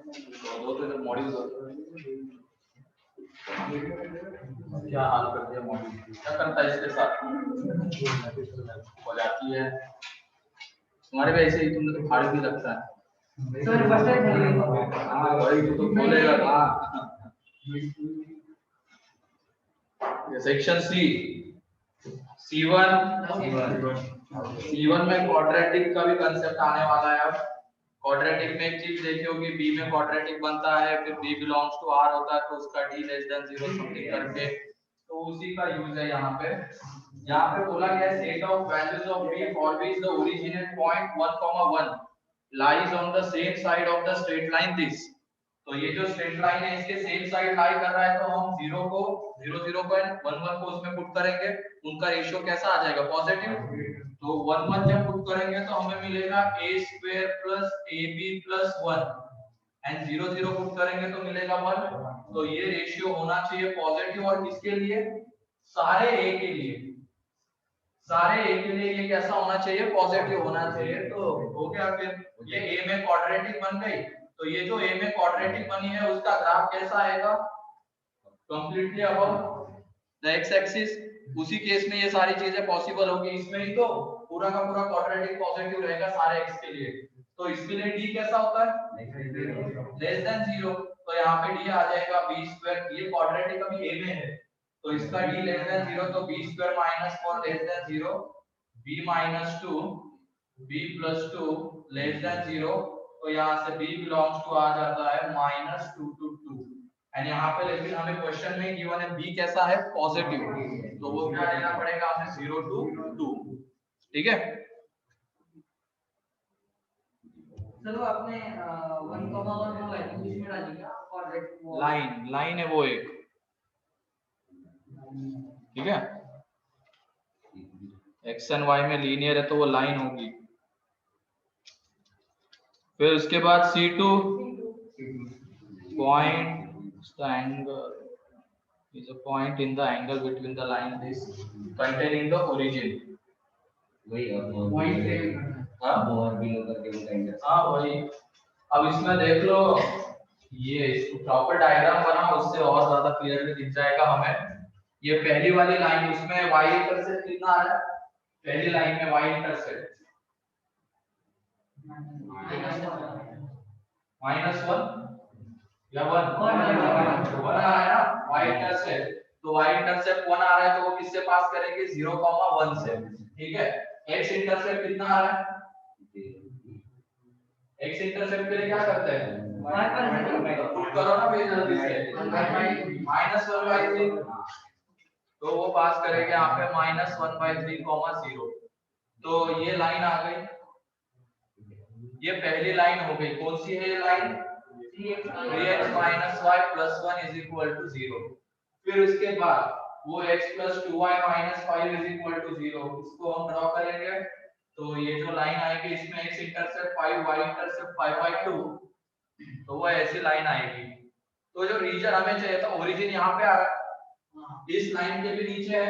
दो तो इधर मॉड्यूल क्या हाल कर दिया मॉड्यूल, क्या करता है इसके साथ हो जाती है तुम्हारे भी ऐसे ही, तुमने तो फाड़ भी लगता है सर फर्स्ट टाइम। हाँ भाई तू तो खोलेगा ना। ये सेक्शन सी C1 में क्वाड्रेटिक का भी कंसेप्ट आने वाला है। अब क्वाड्रेटिक में एक चीज देखी होगी, बी में क्वाड्रेटिक बनता है, फिर बी बिलोंग्स टू आर होता है तो उसका डी लेस देन 0 समथिंग करके, तो उसी का यूज है यहाँ पे। यहाँ पे बोला गया है set of values of be always the originate point 1, 1 lies on the same side of the straight line this. तो ये जो स्ट्रेट लाइन है इसके सेम साइड लाई कर रहा है, तो हम 0 को 0, 0 को 1, 1 को उसमें पुट करेंगे, उनका रेशियो कैसा आ जाएगा, पॉजिटिव। तो 1, 1 जब पुट करेंगे तो हमें मिलेगा a square plus ab plus 1 and 0, 0 put करेंगे तो मिलेगा 1। तो ये रेशियो होना चाहिए पॉजिटिव, और किसके लिए, सारे a के लिए, सारे a के लिए ये कैसा होना चाहिए, पॉजिटिव होना चाहिए। तो हो गया, फिर ये a में क्वाड्रेटिक बन गई, तो ये जो a में क्वाड्रेटिक बनी है उसका ग्राफ कैसा आएगा, completely above the x axis. उसी केस में ये सारी चीजें पॉसिबल होगी, इसमें ही तो पूरा का पूरा क्वाड्रेटिक पॉजिटिव रहेगा सारे x के लिए। तो इसके लिए d कैसा होता है, लेस देन 0, तो यहाँ पे d आ जाएगा b स्क्वायर, ये क्वाड्रेटिक अभी a में है तो इसका d लेस देन 0, तो b square minus 4 less than 0, b minus 2, b plus 2 less than 0, तो यहाँ से b बिलोंग्स टू आ जाता है -2 to 2। एंड यहाँ पे लेकिन हमें क्वेश्चन में गिवन है b कैसा है, पॉजिटिव, तो वो क्या लेना पड़ेगा हमें, 0 to 2। ठीक है, चलो आपने 1,1 को बीच में डाली क्या, और लाइन है वो एक, ठीक है, x एंड y में लीनियर है तो वो लाइन होगी। फिर उसके बाद C2 point the angle is a point in the angle between the line this containing the origin। वही पॉइंट और बिलो करके बताएंगे। हाँ वही। अब इसमें देख लो, ये प्रॉपर डायग्राम बना, उससे और ज्यादा क्लियरली दिख जाएगा हमें। ये पहली वाली लाइन, उसमें y इंटरसेप्ट कितना आ रहा है, पहली लाइन में y इंटरसेप्ट -1 या 1 आ रहा है ना, y इंटरसेप्ट, तो y इंटरसेप्ट 1 आ रहा है तो वो किससे पास करेंगे, 0, 1 से। ठीक है, x इंटरसेप्ट कितना आ रहा है, x इंटरसेप्ट के लिए क्या करते हैं, पुट करो ना भाई जल्दी से, -1/3, तो वो पास करेंगे यहाँ पे -1/3, 0। तो ये लाइन आ गई, ये पहली लाइन हो गई। कौन सी है ये लाइन, 3x - y + 1 = 0। फिर उसके बाद वो x + 2y - 5 = 0, इसको हम ड्रॉ करेंगे। तो ये जो लाइन आएगी इसमें x इंटरसेप्ट 5, y इंटरसेप्ट 5/2, तो वो ऐसी लाइन आएगी। तो जो रीजन हमें चाहिए था, ओरिजिन यहाँ पे आ रहा है, इस लाइन के भी नीचे है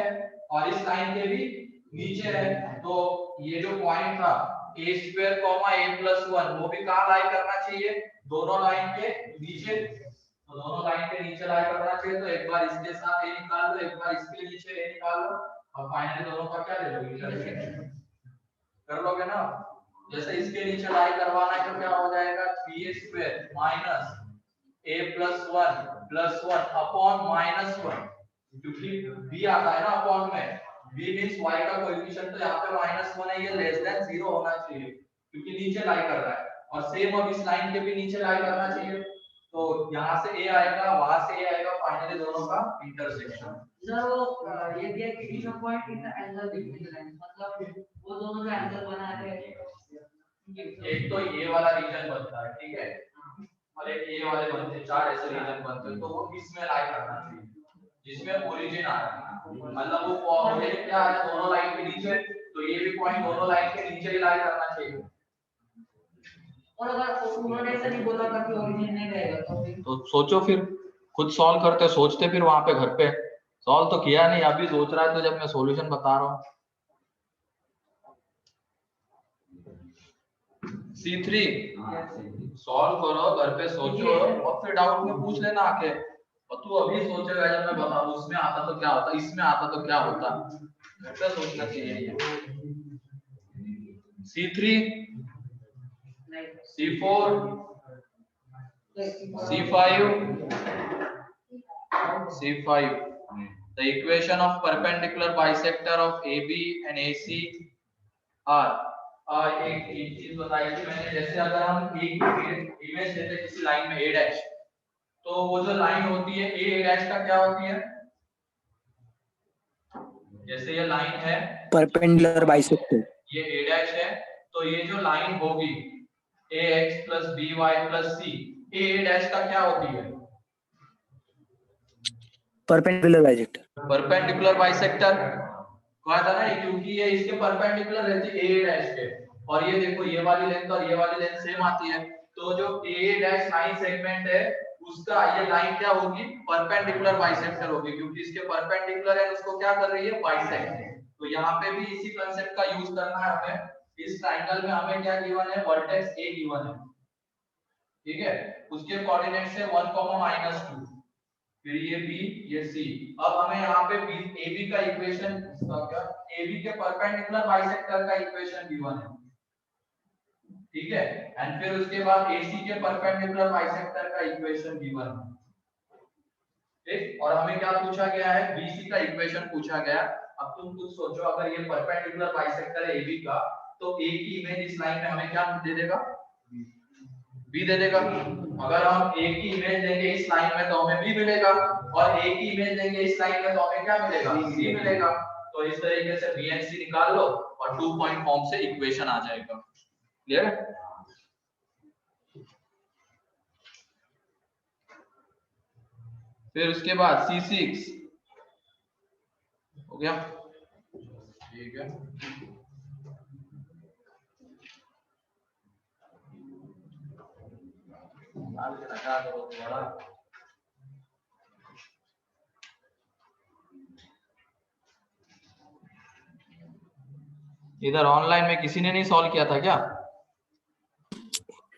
और इस लाइन के भी नीचे है, तो ये जो पॉइंट था a स्क्वायर, a + 1, वो भी कहाँ लाई करना चाहिए, दोनों लाइन के नीचे। तो दोनों लाइन के नीचे लाई करना चाहिए, तो एक बार इसके साथ a निकाल लो, एक बार इसके नीचे a निकाल लो, और फाइनली दोनों का क्या ले लो, इंटरसेक्शन कर लोगे ना। जैसे इसके नीचे लाई करवाना है तो क्या हो जाएगा, 3a² - a + 1 + 1 अपॉन -1, क्योंकि b आता है ना अपॉन में, b मींस y का कोएफिशिएंट, तो यहाँ पे -1 है, ये लेस देन 0 होना चाहिए क्योंकि नीचे लाई कर रहा है। और सेम अब इस लाइन के भी नीचे लाई करना चाहिए, तो यहाँ से a आएगा, वहां से a आएगा, फाइनली दोनों का इंटरसेक्शन। सर ये दिया कि इस point in the angle between the line, मतलब वो दोनों का एंगल बना है, एक तो ये वाला रीजन बनता है, ठीक है, और एक ये वाले बनते हैं, 4 ऐसे रीजन बनते हैं, तो वो किस में लाई करना चाहिए, जिसमें ओरिजिन आ रहा है, मतलब वो ओरिजिन क्या है, दोनों लाइन के नीचे, तो ये भी पॉइंट दोनों लाइन के नीचे ही लाई करना चाहिए। और अगर उन्होंने ऐसा नहीं बोला था कि ओरिजिन नहीं रहेगा तो सोचो, फिर खुद सॉल्व करते, सोचते फिर वहां पे घर पे, सॉल्व तो किया नहीं, अभी सोच रहा है तो जब मैं सॉल्यूशन बता रहा हूँ। C3 हाँ सही। सॉल्व करो, घर पे सोचो और फिर डाउट में पूछ लेना आके। और तू अभी सोचेगा जब मैं बताऊं उसमें आता तो क्या होता, इसमें आता तो क्या होता, घर पे सोचना चाहिए ये। C3 C4 C5 the equation of perpendicular bisector of AB and AC are एक चीज बताई थी मैंने, जैसे अगर हम एक इमेज लेते हैं किसी लाइन में A डैश, तो वो जो लाइन होती है A डैश का क्या होती है, जैसे ये लाइन है परपेंडिकुलर बाइसेक्टर, ये A डैश है, तो ये जो लाइन होगी AX plus BY plus C, A dash का क्या होती है, परपेंडिकुलर बाइसेक्टर। परपेंडिकुलर बाइसेक्टर कहा था ना, क्योंकि ये इसके परपेंडिकुलर रहती है ए डैश के, और ये देखो ये वाली लेंथ और ये वाली लेंथ सेम आती है, तो जो ए डैश लाइन सेगमेंट है उसका ये लाइन क्या होगी, परपेंडिकुलर बाइसेक्टर होगी, क्योंकि इसके परपेंडिकुलर है उसको क्या कर रही है, बाइसेक्ट। तो यहाँ पे भी इसी कांसेप्ट का यूज करना है हमें। इस ट्रायंगल में हमें क्या गिवन है, वर्टेक्स ए गिवन है, ठीक है, उसके कोऑर्डिनेट्स है 1, -2, फिर ये B ये C। अब हमें यहाँ पे AB का इक्वेशन, इसका क्या, AB के परपेंडिकुलर बाइसेक्टर का इक्वेशन गिवन है, ठीक है, एंड फिर उसके बाद AC के परपेंडिकुलर बाइसेक्टर का इक्वेशन गिवन है, ठीक। और हमें क्या पूछा गया है, BC का इक्वेशन पूछा गया। अब तुम खुद सोचो, अगर ये परपेंडिकुलर बाइसेक्टर है AB का, तो A की इमेज इस लाइन में हमें क्या दे देगा, B दे देगा। अगर हम A की इमेज लेंगे इस लाइन में तो हमें B मिलेगा, और A की इमेज लेंगे इस लाइन में तो हमें क्या मिलेगा, C मिलेगा। तो इस तरीके से B and C निकाल लो और 2 पॉइंट फॉर्म से इक्वेशन आ जाएगा। क्लियर है? फिर उसके बाद C6 हो गया, ठीक है। इधर ऑनलाइन में किसी ने नहीं सॉल्व किया था क्या?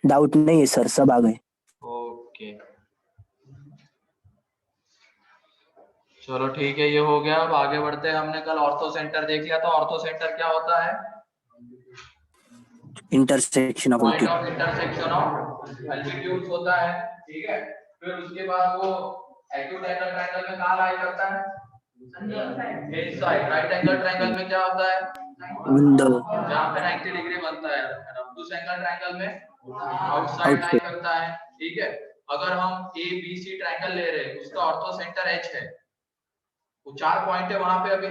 डाउट नहीं है सर, सब आ गए। ओके चलो ठीक है, ये हो गया। अब आगे बढ़ते हैं। हमने कल ऑर्थो सेंटर देख लिया था। ऑर्थो सेंटर क्या होता है, intersection of point of intersection of altitudes होता है, ठीक है। फिर उसके बाद वो एक्यूट एंगल ट्रायंगल में कहां लाई करता है, इनसाइड। राइट एंगल ट्रायंगल में क्या होता है, विंडो जहां पे 90 डिग्री बनता है। ऑब्टूस एंगल ट्रायंगल में आउटसाइड लाई करता है, ठीक है। अगर हम ए बी सी ट्रायंगल ले रहे हैं, उसका ऑर्थो सेंटर एच है, वो 4 पॉइंट है वहां पे अभी,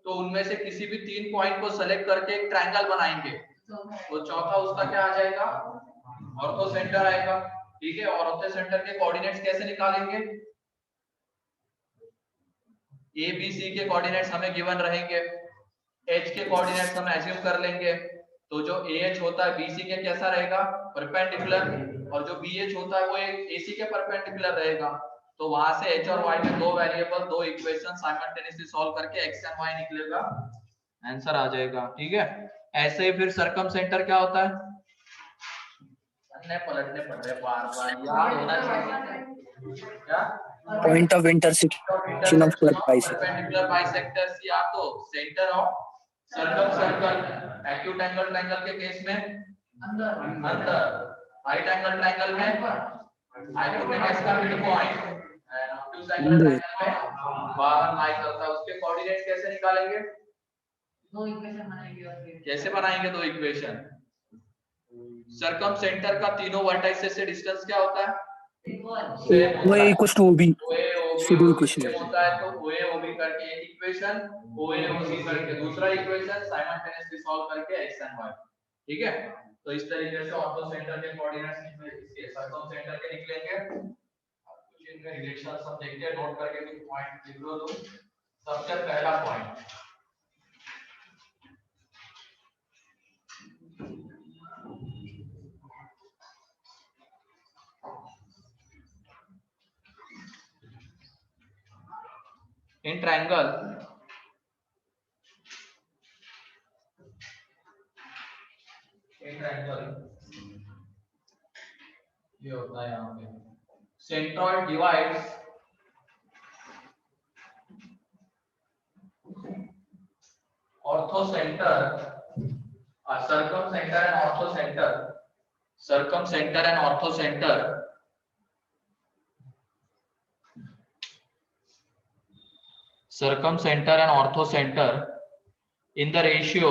तो उनमें से किसी भी 3 पॉइंट को सेलेक्ट करके एक ट्रायंगल बनाएंगे, तो चौथा उसका क्या आ जाएगा, ऑर्थो सेंटर आएगा, ठीक है। और ऑर्थो सेंटर के कोऑर्डिनेट्स कैसे निकालेंगे, ए बी सी के कोऑर्डिनेट्स हमें गिवन रहेंगे, एच के कोऑर्डिनेट्स हम एज्यूम कर लेंगे, तो जो ए एच होता है बीसी के कैसा रहेगा, परपेंडिकुलर, और जो बी एच होता है वो एसी के परपेंडिकुलर रहेगा। तो वहां से एच और वाई में दो वेरिएबल, दो इक्वेशन साइमल्टेनियसली सॉल्व करके एक्स एंड वाई निकलेगा, आंसर आ जाएगा, ठीक है। ऐसे ही फिर सर्कम सेंटर क्या होता है, पलटने पड़ रहे बार बार, याद होना चाहिए क्या, point of intersection of bisector. Perpendicular bisectors या तो centre of circumcircle. Acute angle triangle के केस में अंदर, राइट एंगल ट्रायंगल में हाइपोटेनस का midpoint, and obtuse angle triangle में बाहर लाई करता है। उसके कोऑर्डिनेट्स कैसे निकालेंगे, दो इक्वेशन बनाएंगे। कैसे बनाएंगे दो इक्वेशन, सर्कम सेंटर का तीनों वर्टाइसेस से डिस्टेंस क्या होता है, वो इक्वल्स टू ओबी, सीधी इक्वेशन होता है। तो OA OB करके एक इक्वेशन, OA OC करके दूसरा इक्वेशन, साइमल्टेनियसली सॉल्व करके x एंड y, ठीक है। तो इस तरीके से ऑर्थो सेंटर के कोऑर्डिनेट्स इसके सर्कम सेंटर के निकलेंगे। कुछ इनमें रिलेशन सब देखते हैं, नोट करके कुछ पॉइंट लिख लो। तो सबसे पहला पॉइंट, in triangle होता है यहाँ पे centroid divides orthocentre circumcenter and orthocenter circumcenter and orthocenter circumcenter and orthocenter in the ratio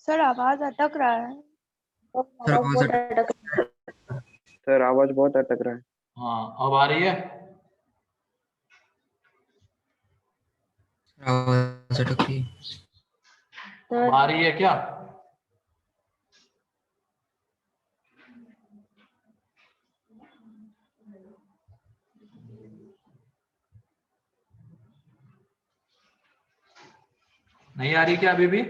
sir आवाज अटक रहा है। सर आवाज अटक सर आवाज बहुत अटक रहा है। हाँ अब आ रही है आवाज अटक रही है। अब आ रही है क्या नहीं आ रही क्या अभी भी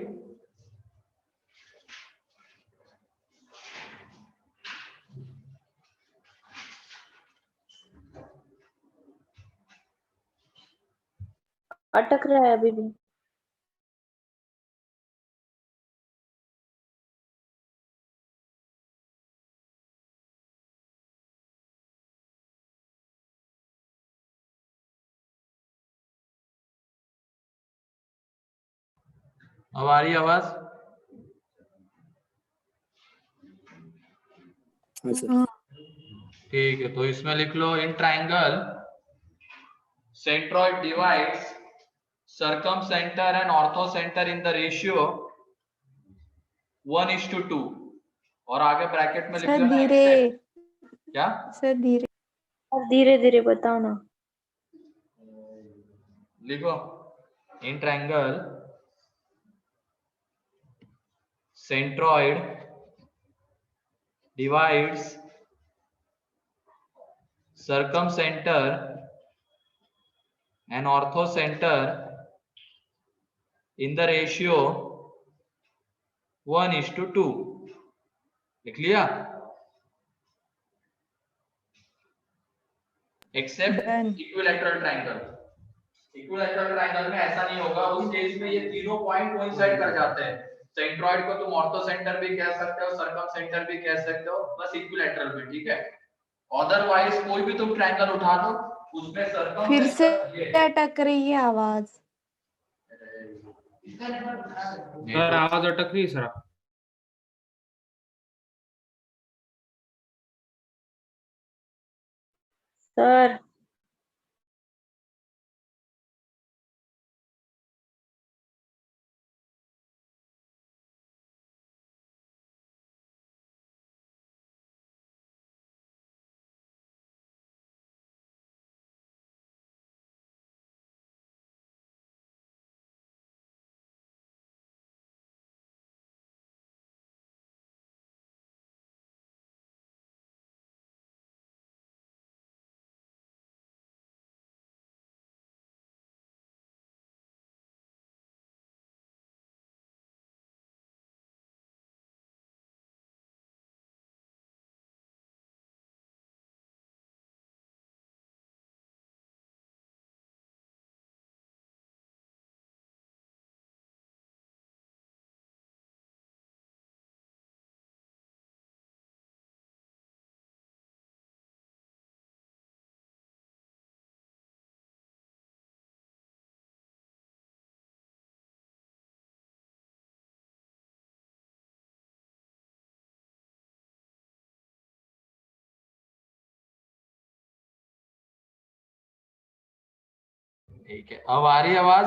अटक रहा है अभी भी। अब आ रही है आवाज हाँ सर। ठीक है तो इसमें लिख लो in triangle centroid divides circumcenter and orthocenter in the ratio 1:2 और आगे ब्रैकेट में लिख सर लो धीरे क्या सर धीरे धीरे धीरे बताओ ना। लिखो in triangle centroid divides circumcenter and orthocenter in the ratio 1:2 लिख लिया except Done. Equilateral triangle equilateral triangle में ऐसा नहीं होगा उस केस में ये तीनों पॉइंट कोइंसाइड कर जाते हैं सेंट्रॉइड को तुम ऑर्थोसेंटर भी कह सकते हो सर्कमसेंटर भी कह सकते हो बस इक्विलैटरल में ठीक है अदरवाइज कोई भी तुम ट्रायंगल उठा दो उसमें सर्कम फिर से अटक रही है आवाज। सर आवाज अटक रही है सर। सर ठीक है अब आ रही है आवाज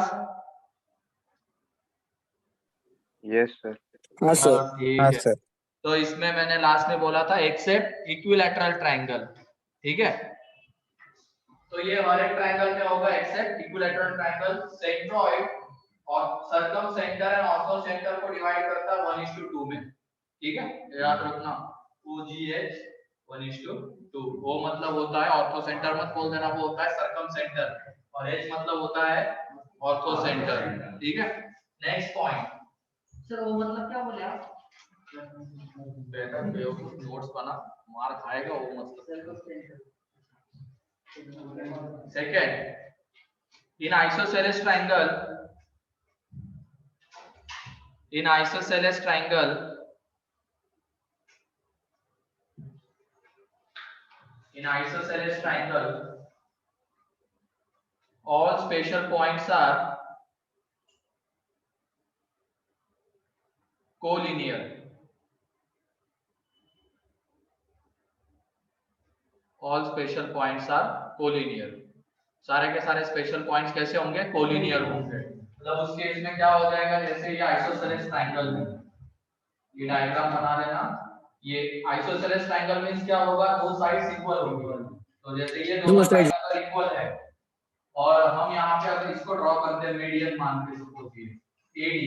यस सर। हाँ सर। ठीक हाँ है सर। तो इसमें मैंने लास्ट में बोला था एक्सेप्ट इक्विलैटरल ट्रायंगल ठीक है तो ये हमारे ट्रायंगल में होगा एक्सेप्ट इक्विलैटरल ट्रायंगल सेंट्रॉइड और सर्कमसेंटर एंड ऑर्थोसेंटर को डिवाइड करता है 1:2 में ठीक है याद रखना OGH 1:2 O मतलब होता है ऑर्थोसेंटर मत बोल देना वो होता है सर्कमसेंटर और H मतलब होता है ऑर्थोसेंटर ठीक है नेक्स्ट पॉइंट सर वो मतलब क्या बोले आप बेहतर बेवकूफ नोट्स बना मार खाएगा वो मतलब second in isosceles In isosceles triangle, all special points are collinear. All special points are collinear. सारे के सारे स्पेशल पॉइंट्स कैसे होंगे? कोलिनियर होंगे। मतलब उस केस में क्या हो जाएगा, जैसे ये आइसोसेलेस ट्रायंगल में, ये डायग्राम बना लेना। ये आइसोसेलेस ट्रायंगल मींस क्या होगा? दो साइड्स इक्वल होंगी। तो जैसे ये दोनों साइड अगर इक्वल है और हम यहाँ पे अगर इसको ड्रॉ करते हैं मीडियन मान के सपोज ये AD,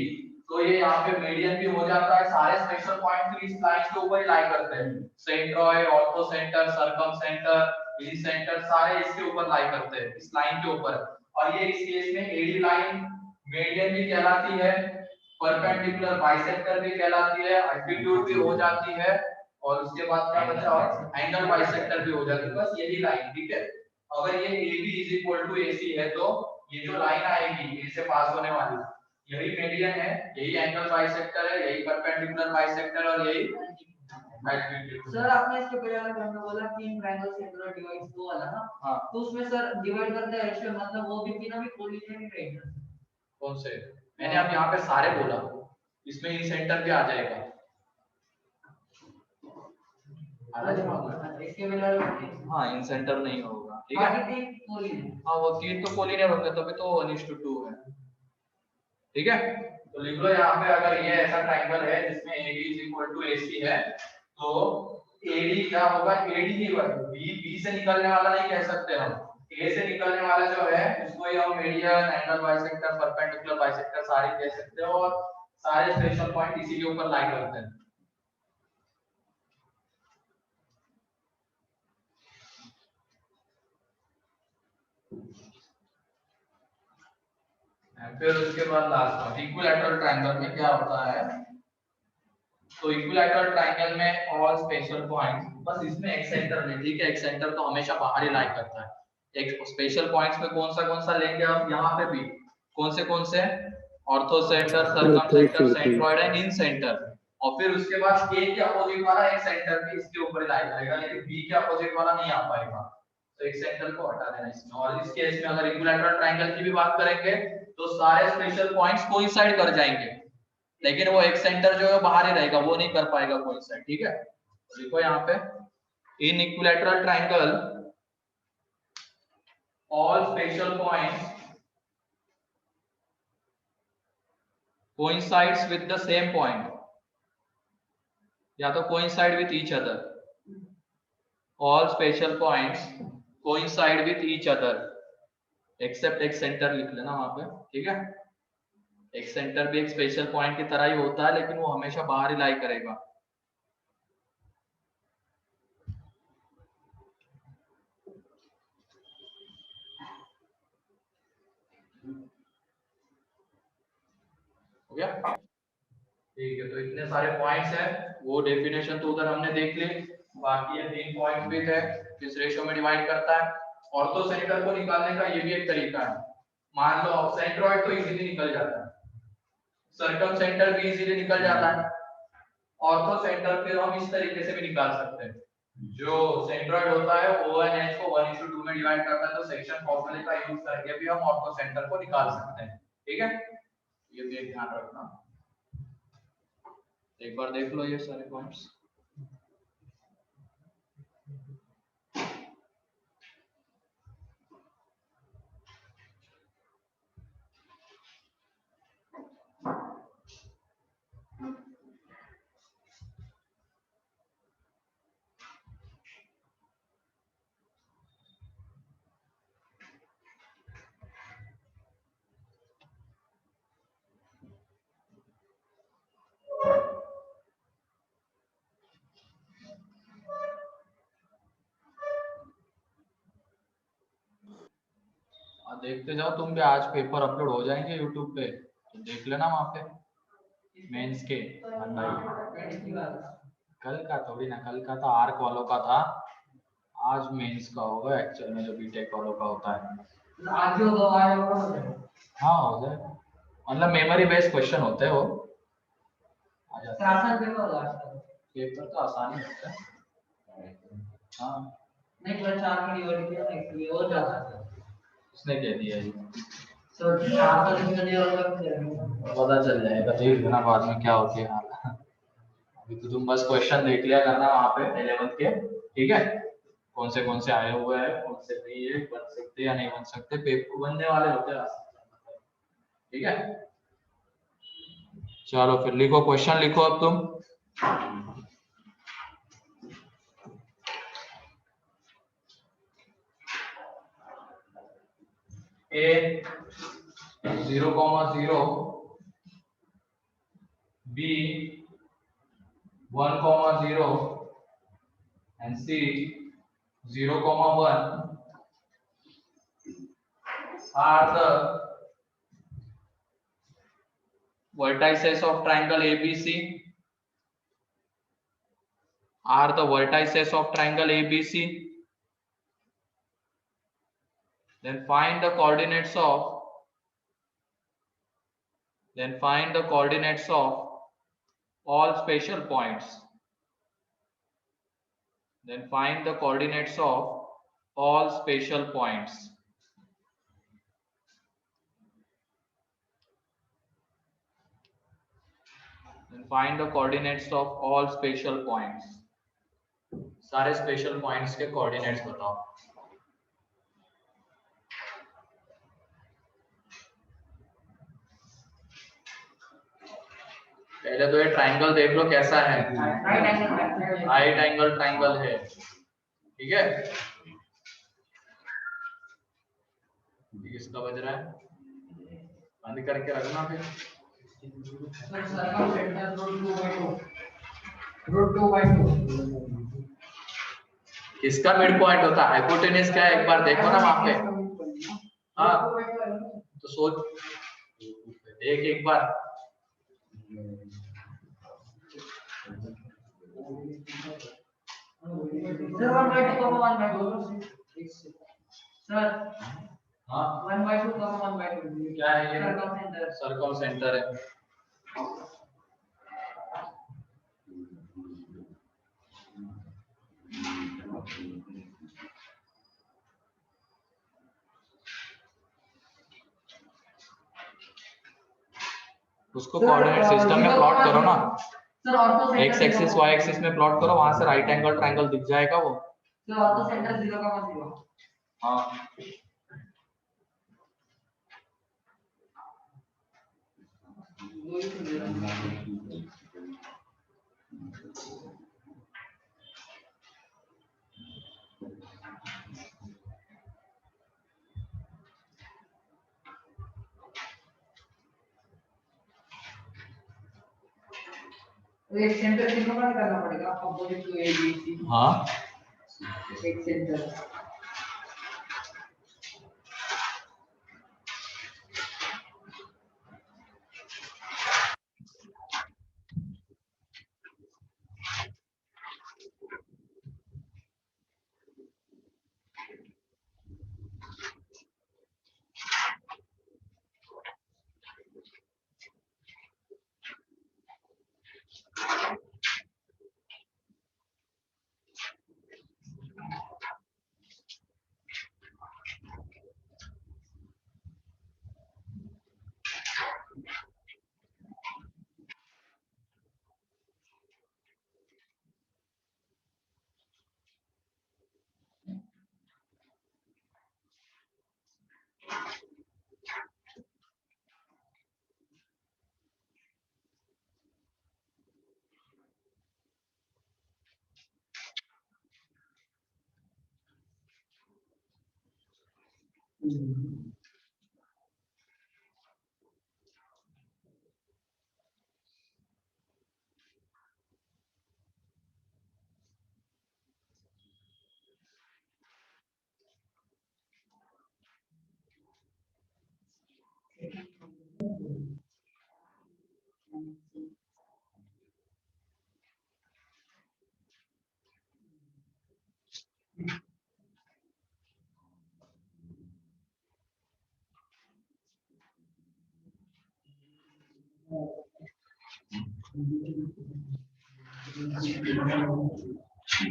तो ये यहाँ पे मीडियन भी हो जाता है। सारे स्पेशल पॉइंट्स इस लाइन के ऊपर ही लाई करते हैं। Centroid, orthocentre, circumcentre, incentre सारे इसके ऊपर लाई करते हैं, इस लाइन के ऊपर। और ये इस केस में AD लाइन मीडियन भी कहलाती है, परपेंडिकुलर बाइसेक्टर भी कहलाती है, एल्टीट्यूड भी हो जाती है, और उसके बाद क्या बचा? और एंगल बाइसेक्टर भी हो जाती है। बस यही लाइन, ठीक है। अगर ये AB is equal to AC है तो ये जो लाइन आएगी A से पास होने वाली, यही मीडियन है, यही एंगल बाइसेक्टर है, यही परपेंडिकुलर बाइसेक्टर और यही एल्टीट्यूड। सर आपने इसके पहले वाला हमने बोला तीन ट्रायंगल सेंटर डिवाइड्स वो वाला ना, हाँ, तो उसमें सर डिवाइड करते हैं रेशियो, मतलब वो भी तीनों भी कोलिनियर ही रहेंगे। कौन से? मैंने अब यहाँ पे सारे बोला, इसमें इन सेंटर भी आ जाएगा। इसके पहले हाँ, इन सेंटर नहीं होगा, ठीक है। बाकी तीन कोलिनियर। हाँ, वो तीन तो कोलिनियर होंगे, तभी तो 1:2 है, ठीक है। तो लिख लो यहाँ पे, अगर ये ऐसा ट्रायंगल है जिसमें AB is equal to AC है, तो AD क्या होगा? AD ही B से निकलने वाला नहीं कह सकते हम, A से निकलने वाला जो है उसको ही हम median, angle bisector, perpendicular bisector सारे कह सकते हो, और सारे स्पेशल पॉइंट इसी के ऊपर लाई करते हैं। फिर उसके बाद लास्ट में इक्विलैटरल ट्रायंगल में क्या होता है? तो इक्विलैटरल ट्रायंगल में ऑल स्पेशल पॉइंट्स, बस इसमें एक सेंटर नहीं, ठीक है। एक सेंटर तो हमेशा बाहर ही लाई करता है। एक स्पेशल पॉइंट्स में कौन सा लेंगे हम? यहाँ पे भी कौन से? Ortho centre, circum centre, centroid and in centre. और फिर उसके बाद A के अपोजिट वाला एक सेंटर भी इसके ऊपर लाई करेगा, लेकिन B के अपोजिट वाला नहीं आ पाएगा, तो एक सेंटर को हटा देना इसमें। और इस केस में अगर इक्विलैटरल ट्रायंगल की भी बात करेंगे तो सारे स्पेशल पॉइंट्स कोइंसाइड कर जाएंगे, लेकिन वो एक सेंटर जो है बाहर ही रहेगा, वो नहीं कर पाएगा कोइंसाइड, ठीक है। तो देखो यहाँ पे, in equilateral triangle all special points coincides with the same point, या तो coincide with each other, all special points coincide with each other except एक सेंटर लिख लेना वहां पे, ठीक है। एक सेंटर भी एक स्पेशल पॉइंट की तरह ही होता है, लेकिन वो हमेशा बाहर ही लाई करेगा। हो गया, ठीक है। तो इतने सारे पॉइंट्स हैं, वो डेफिनेशन तो उधर हमने देख ली। बाकी ये 3 पॉइंट्स भी थे, किस रेशियो में डिवाइड करता है। ऑर्थो सेंटर को निकालने का ये भी एक तरीका है। मान लो सेंट्रॉइड तो इजीली निकल जाता है, सर्कम सेंटर भी इजीली निकल जाता है, ऑर्थो सेंटर फिर हम इस तरीके से भी निकाल सकते हैं। जो सेंट्रॉइड होता है ONH को 1:2 में डिवाइड करता है, तो सेक्शन फॉर्मूले का यूज करके भी हम ऑर्थो सेंटर को निकाल सकते हैं, ठीक है। ये भी एक ध्यान रखना, एक बार देख लो ये सारे पॉइंट्स। देखते जाओ तुम भी, आज पेपर अपलोड हो जाएंगे यूट्यूब पे, तो देख लेना वहां पे मेंस के। कल का थोड़ी ना, कल का तो आर्क वालों का था, आज मेंस का होगा एक्चुअल में, जो बीटेक वालों का होता है। आज जो दो आए वो हो जाए। हाँ हो जाए, मतलब मेमोरी बेस्ड क्वेश्चन होते हैं वो, आ जाते हैं। आसान पेपर होगा आज का। पेपर तो आसान ही होता है, हाँ नहीं पर 4 की डिवाइड किया ना इसलिए और ज्यादा है। उसने कह दिया ये, तो 4 का निकल जाएगा और क्या पता चल जाएगा, देख लेना बाद में क्या होती है हाल। अभी तो तुम बस क्वेश्चन देख लिया करना वहाँ पे 11th के, ठीक है, कौन से आए हुए हैं, कौन से नहीं है, बन सकते या नहीं बन सकते, पेपर बनने वाले होते हैं, ठीक है। चलो फिर लिखो, क्वेश्चन लिखो अब तुम। A 0,0, B 1,0 and C 0,1 are the vertices of triangle ABC. Are the vertices of triangle ABC. Then find the coordinates of. Then find the coordinates of all spatial points. Then find the coordinates of all spatial points. Then find the coordinates of all spatial points. सारे spatial points के coordinates बताओ। पहले तो ये triangle देख लो कैसा है, right angle triangle है, ठीक है। ये किसका बज रहा है, बंद करके रखना फिर। किसका मिड पॉइंट होता है, हाइपोटेनस क्या है एक बार देखो ना वहां पे। हाँ तो सोच देख एक बार। सर 1/2 सर हाँ 1/2 1/2 क्या है ये, सर्कम सेंटर। सर्कम सेंटर है। उसको कोऑर्डिनेट सिस्टम में प्लॉट करो ना, sir orthocentre x axis y axis में प्लॉट करो, वहां से राइट एंगल ट्रायंगल दिख जाएगा वो। Sir orthocentre 0,0। हाँ तो एक सेंटर तीनों का करना पड़ेगा opposite to A B C. हाँ एक सेंटर ठीक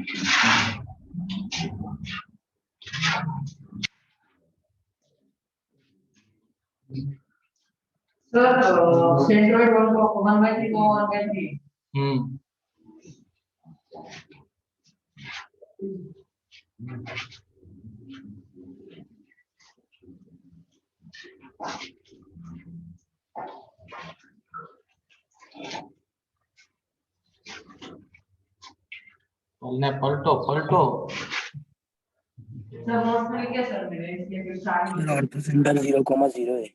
है। सर सेंट्रोइड 1/3 1/3 हम्म पलटो पलटो सर नोट्स में क्या सर मेरे इसलिए फिर स्टार्टिंग ऑर्थोसेंटर 0,0 है।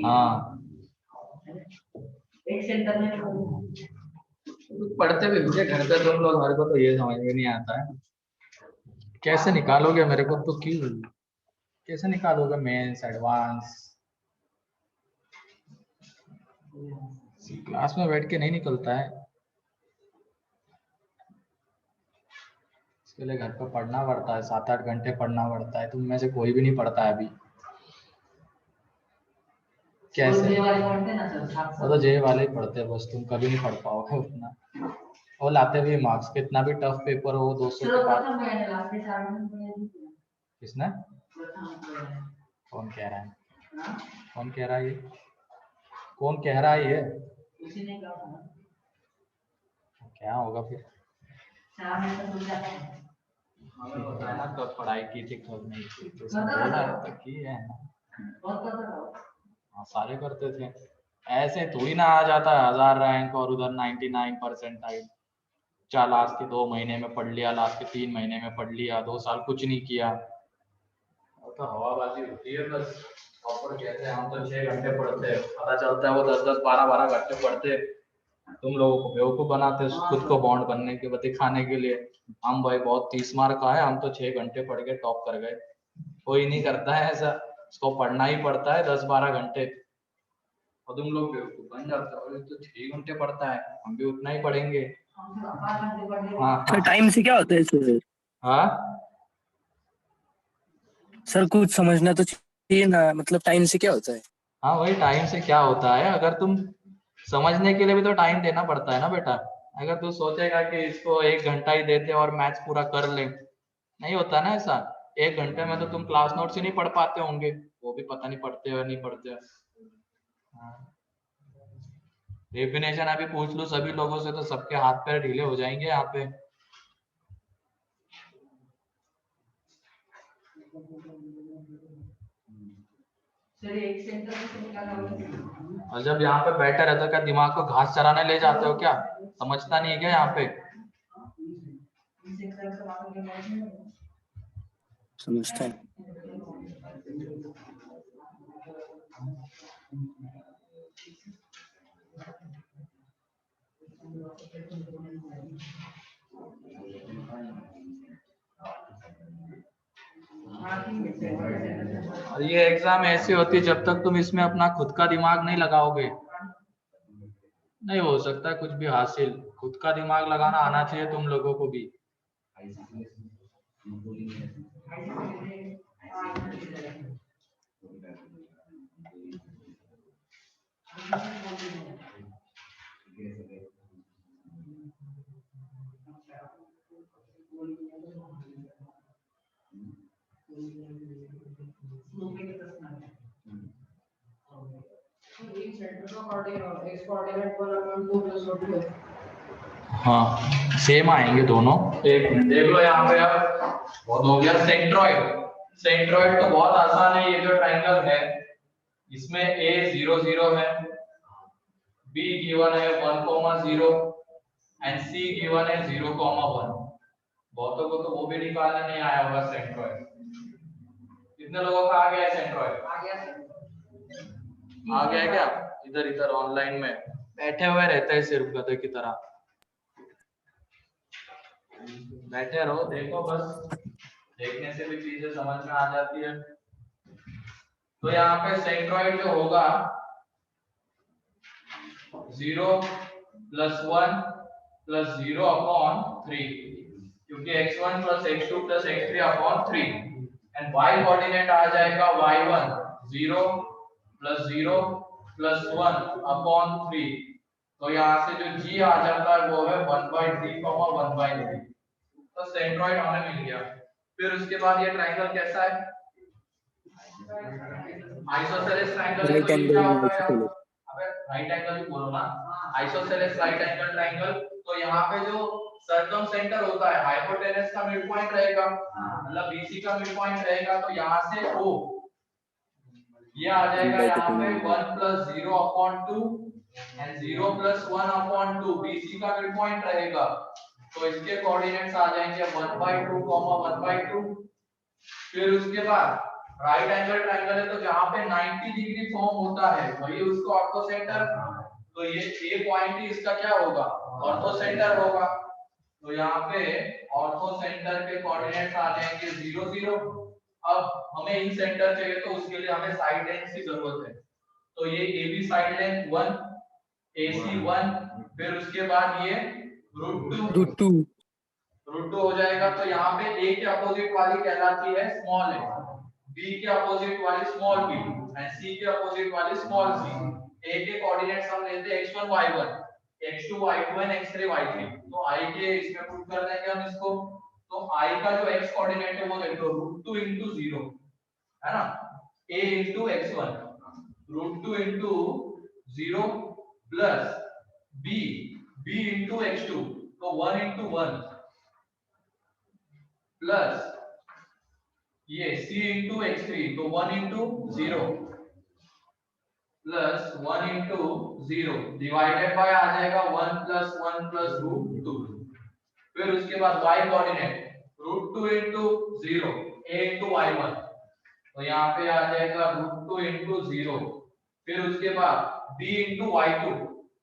हाँ एक सेंटर में पढ़ते भी होंगे घर पे तुम लोग, हमारे को तो ये समझ में नहीं आता है कैसे निकालोगे, मेरे को तो क्यों कैसे निकालोगे मेंस एडवांस, क्लास में बैठ के नहीं निकलता है, इसके लिए घर पे पढ़ना पड़ता है, 7-8 घंटे पढ़ना पड़ता है, तुम में से कोई भी नहीं पढ़ता है अभी। कैसे? ये वाले पढ़ते हैं ना सर वो तो जे वाले ही पढ़ते हैं बस, तुम कभी नहीं पढ़ पाओगे उतना, वो लाते भी मार्क्स, कितना भी टफ पेपर हो 200 के बाद। मैंने लास्ट के 4 मिनट किसने? कौन कह रहा है? कौन कह रहा है ये? कौन कह रहा है ये? उसी ने कहा था क्या होगा फिर? 4 मिनट तक रुक जाता है। हमें पता है ना कब पढ़ाई की थी कब नहीं की, तो सब बोला है तो की है ना। बहुत करता था हाँ सारे करते थे, ऐसे थोड़ी ना आ जाता है 1000 रैंक और उधर 99 परसेंटाइल। चार लास्ट के 2 महीने में पढ़ लिया, लास्ट के 3 महीने में पढ़ लिया, 2 साल कुछ नहीं किया, तो हवाबाजी होती है बस। प्रॉपर कहते हैं हम तो 6 घंटे पढ़ते हैं, पता चलता है वो 10-10 12-12 घंटे पढ़ते हैं। तुम लोगों को बेवकूफ बनाते हैं खुद को बॉन्ड बनने के दिखाने के लिए, हम भाई बहुत 30 मार्क आए, हम तो 6 घंटे पढ़ के टॉप कर गए। कोई नहीं करता है ऐसा, उसको पढ़ना ही पड़ता है 10-12 घंटे, और तुम लोग बेवकूफ बन जाते हो, तो 6 घंटे पढ़ता है, हम भी उतना ही पढ़ेंगे। हाँ सर टाइम से क्या होता है सर? हाँ सर कुछ समझना तो चाहिए ना, मतलब टाइम से क्या होता है? हाँ वही टाइम से क्या होता है, अगर तुम समझने के लिए भी तो टाइम देना पड़ता है ना बेटा। अगर तू सोचेगा कि इसको 1 घंटा ही देते और मैथ्स पूरा कर ले, नहीं होता ना ऐसा। 1 घंटे में तो तुम क्लास नोट्स ही नहीं पढ़ पाते होंगे, वो भी पता नहीं पढ़ते हो नहीं पढ़ते हो। डेफिनेशन अभी पूछ लो सभी लोगों से तो सबके हाथ पैर ढीले हो जाएंगे यहाँ पे। सर एक सेंटर में क्या करोगे? और जब यहाँ पे बैठे रहते हो क्या दिमाग को घास चराने ले जाते हो क्या? समझता नहीं है क्या यहाँ पे? समझता है। और ये एग्जाम ऐसी होती है जब तक तुम इसमें अपना खुद का दिमाग नहीं लगाओगे नहीं हो सकता कुछ भी हासिल। खुद का दिमाग लगाना आना चाहिए तुम लोगों को भी। हाँ सेम आएंगे दोनों। एक मिनट देख लो यहाँ पे, अब बहुत हो गया। सेंट्रॉइड, सेंट्रॉइड तो बहुत आसान है। ये जो ट्रायंगल है इसमें A 0 0 है, B गिवन है 1,0 एंड C गिवन है 0,1। बहुतों को तो वो भी निकालने नहीं आया होगा सेंट्रॉइड। कितने लोगों का आ गया है सेंट्रॉइड? आ गया है क्या? इधर इधर ऑनलाइन में बैठे हुए रहते हैं सिर्फ गधे की तरह। बैठे रहो, देखो, बस देखने से भी चीजें समझ में आ जाती है। तो यहाँ पे सेंट्रॉइड जो होगा 0 + 1 + 0/3, क्योंकि x1 + x2 + x3/3 and y coordinate आ जाएगा y1 0 + 0 + 1/3। तो यहाँ से जो g आ जाता है वो है 1/3, 1/3। तो सेंट्रॉइड हमें मिल गया। फिर उसके बाद ये ट्रायंगल कैसा है? आइसोसेलेस ट्रायंगल है, राइट तो ये एंगल क्या में होगा यार? आइसोसेलेस। अबे राइट एंगल भी बोलो ना, आइसोसेलेस राइट एंगल ट्रायंगल। तो यहाँ पे जो सर्कम सेंटर होता है हाइपोटेनस का मिड पॉइंट रहेगा, मतलब बीसी का मिड पॉइंट रहेगा, तो यहाँ से ओ ये आ जाएगा यहाँ पे 1 + 0/2 एंड 0 + 1/2 बीसी का मिड पॉइंट रहेगा, तो इसके कोऑर्डिनेट्स आ जाएंगे 1/2, 1/2। फिर उसके बाद राइट एंगल ट्रायंगल है तो जहां पे 90 डिग्री फॉर्म होता है वही उसका ऑर्थो सेंटर, तो ये ए पॉइंट ही इसका क्या होगा, ऑर्थो सेंटर होगा। तो यहाँ पे ऑर्थो सेंटर के कोऑर्डिनेट्स आ जाएंगे 0 0। अब हमें इन सेंटर चाहिए तो उसके लिए हमें साइड लेंथ की जरूरत है, तो ये AB साइड लेंथ 1, AC 1, फिर उसके बाद ये √2 √2 हो जाएगा। तो यहाँ पे A के अपोजिट वाली कहलाती है स्मॉल a, B के अपोजिट वाली स्मॉल b एंड C के अपोजिट वाली स्मॉल c। A के कोऑर्डिनेट्स हम लेते हैं x1 y1, x2 y2 and x3 y3। तो I के इसमें पुट कर देंगे हम इसको, तो I का जो x कोऑर्डिनेट है वो देख लो √2 * 0 है ना, A * x1 √2 * 0 plus b * x2 तो 1 * 1 प्लस ये c * x3 तो 1 * 0 प्लस 1 * 0 डिवाइडेड बाय आ जाएगा 1 + 1 + √2। फिर उसके बाद y कोऑर्डिनेट √2 * 0 a * y1, तो यहाँ पे आ जाएगा √2 * 0। फिर उसके बाद b * y2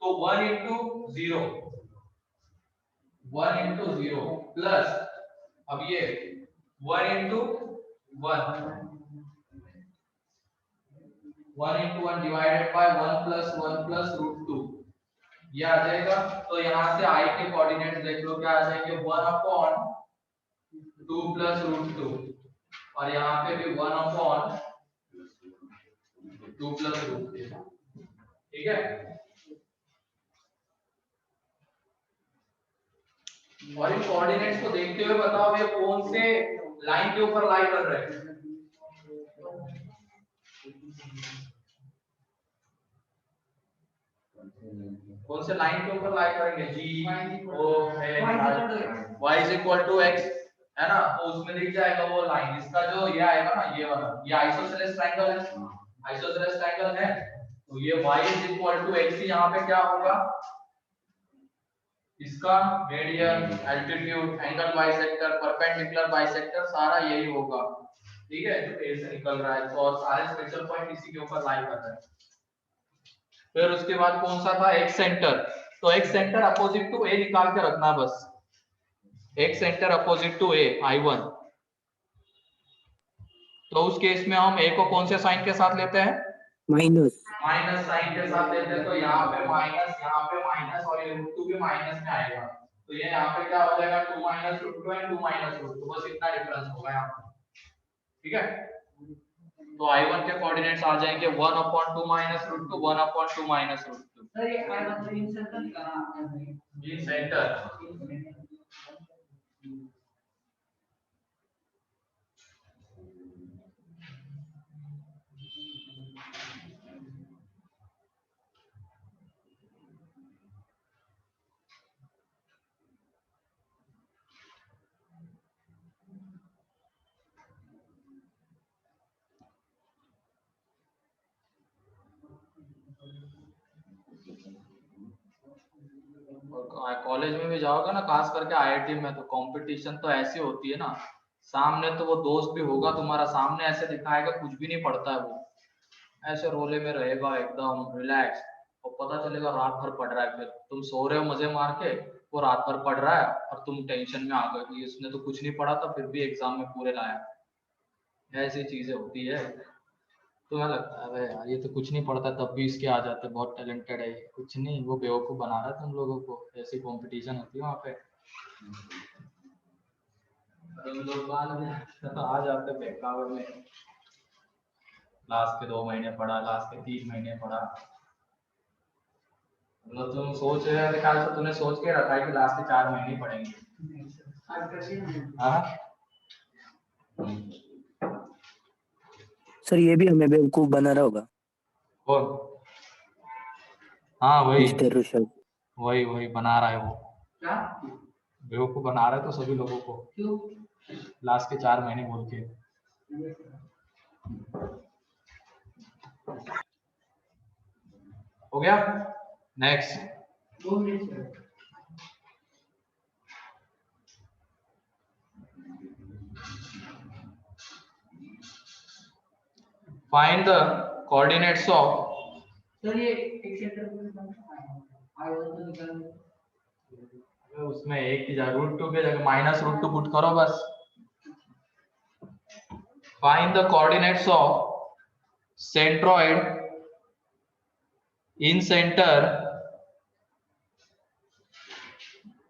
तो 1 * 0 प्लस अब ये 1 * 1 डिवाइडेड बाय 1 + 1 + √2 ये आ जाएगा। तो यहाँ से I के कोऑर्डिनेट्स देख लो क्या आ जाएंगे 1/2 + √2 और यहाँ पे भी 1/2 + √2, ठीक है। और इन कोऑर्डिनेट्स को देखते हुए बताओ ये कौन से लाइन के ऊपर लाई कर रहे हैं, कौन से लाइन के ऊपर लाई करेंगे, G O y = x है ना, तो उसमें दिख जाएगा वो लाइन, इसका जो ये आएगा ना ये वाला, ये आइसोसेलेस ट्रायंगल है, आइसोसेलेस ट्रायंगल है, तो ये y = x ही यहाँ पे क्या होगा, इसका median, altitude, angle bisector, perpendicular bisector सारा यही होगा, ठीक है, जो ए से निकल रहा है, तो और सारे स्पेशल पॉइंट इसी के ऊपर लाई कर रहे हैं। फिर उसके बाद कौन सा था एक्स सेंटर, तो excentre opposite to A निकाल के रखना बस, excentre opposite to A I1। तो उस केस में हम ए को कौन से साइन के साथ लेते हैं, माइनस साइन के साथ लेते हैं, तो यहाँ पे माइनस और ये √2 भी माइनस में आएगा, तो ये यहाँ पे क्या हो जाएगा 2 - √2 एंड 2 - √2, बस इतना डिफरेंस होगा यहाँ पे, ठीक है। तो I1 के कोऑर्डिनेट्स आ जाएंगे 1/2 - √2 1/2 - √2। सर ये I मतलब इन सेंटर निकालना है, इन सेंटर और कॉलेज में भी जाओगे ना, खास करके IIT में, तो कंपटीशन तो ऐसी होती है ना, सामने तो वो दोस्त भी होगा तुम्हारा, सामने ऐसे दिखाएगा कुछ भी नहीं पढ़ता है वो, ऐसे रोले में रहेगा एकदम रिलैक्स, और पता चलेगा रात भर पढ़ रहा है, फिर तुम सो रहे हो मजे मार के, वो रात भर पढ़ रहा है और तुम टेंशन में आ गए कि इसने तो कुछ नहीं पढ़ा था फिर भी एग्जाम में पूरे लाया, ऐसी चीजें होती है। तुम्हें लगता है अबे यार ये तो कुछ नहीं पढ़ता तब भी इसके आ जाते, बहुत टैलेंटेड है, कुछ नहीं, वो बेवकूफ बना रहा है तुम लोगों को, ऐसी कंपटीशन होती है वहाँ पे, तुम लोग बाद में आ जाते बहकावे में, लास्ट के 2 महीने पढ़ा, लास्ट के 3 महीने पढ़ा, मतलब तुम सोच रहे हो ख्याल से तूने सोच के रखा है कि लास्ट के 4 महीने पढ़ेंगे, हाँ सर, ये भी हमें बेवकूफ बना रहा होगा। कौन हाँ वही मिस्टर ऋषभ। वही वही बना रहा है वो, क्या बेवकूफ बना रहा है तो सभी लोगों को क्यों लास्ट के 4 महीने बोल के। हो गया, next. 2 minute find the coordinates of, sir ये एक सेंटर आई वांट टू निकाल उसमें एक की जगह √2 के जगह -√2 पुट करो बस। Find the coordinates of centroid incentre,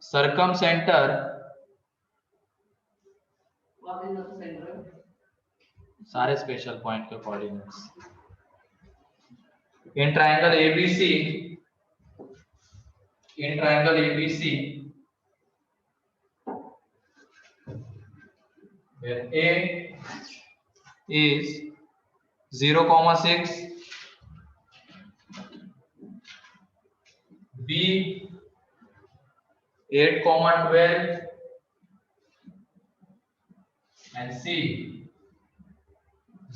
circumcentre, what is the centre सारे स्पेशल पॉइंट के coordinates in triangle ABC, in triangle ABC where A is 0,6, B 8,12 and C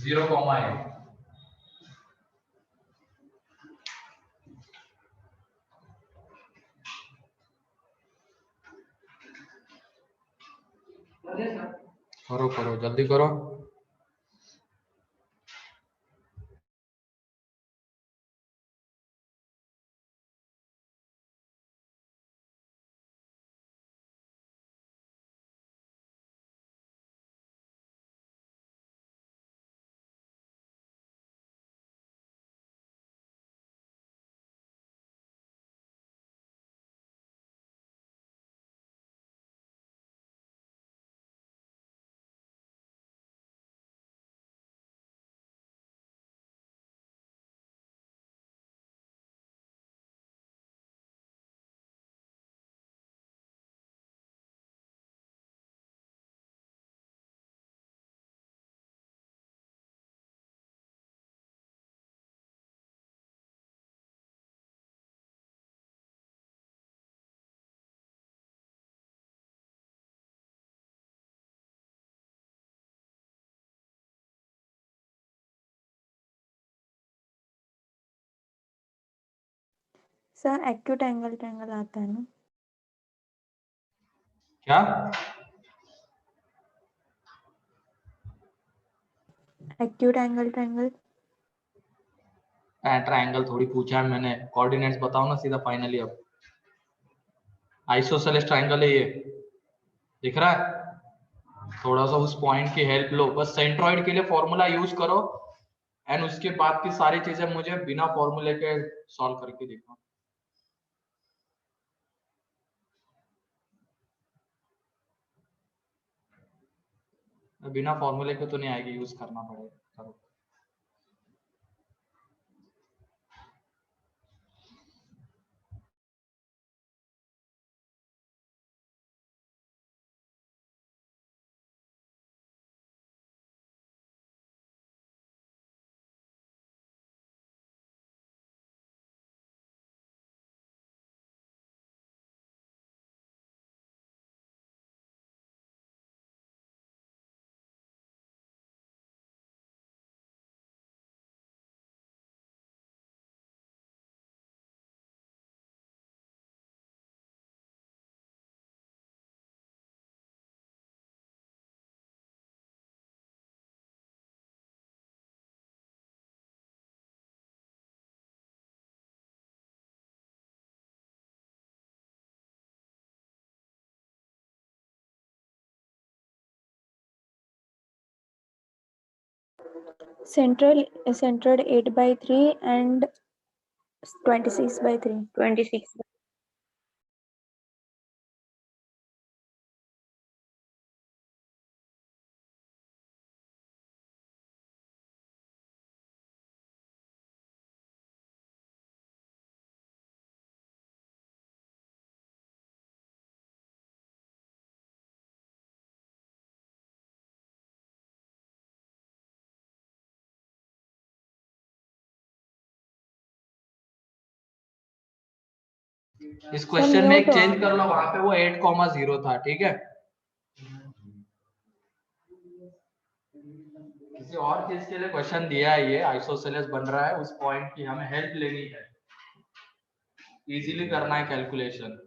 0,8. Okay sir करो करो जल्दी करो। Sir acute angle triangle आता है ना? क्या एक्यूट एंगल ट्रायंगल ट्रायंगल थोड़ी पूछा है मैंने, कोऑर्डिनेट्स बताओ ना सीधा फाइनली। अब आइसोसेलेस ट्रायंगल है ये, दिख रहा है? थोड़ा सा उस पॉइंट की हेल्प लो, बस सेंट्रॉइड के लिए फॉर्मूला यूज करो एंड उसके बाद की सारी चीजें मुझे बिना फॉर्मूले के सॉल्व करके दिखाओ। बिना फॉर्मूले के तो नहीं आएगी, यूज करना पड़ेगा। करो। centered 8/3 and 26/3. 26 इस क्वेश्चन में एक mute हो चेंज आप। कर लो, वहां पे वो 8,0 था, ठीक है। किसी और चीज के लिए क्वेश्चन दिया है, ये आइसोसेलेस बन रहा है, उस पॉइंट की हमें हेल्प लेनी है, इजीली करना है कैलकुलेशन।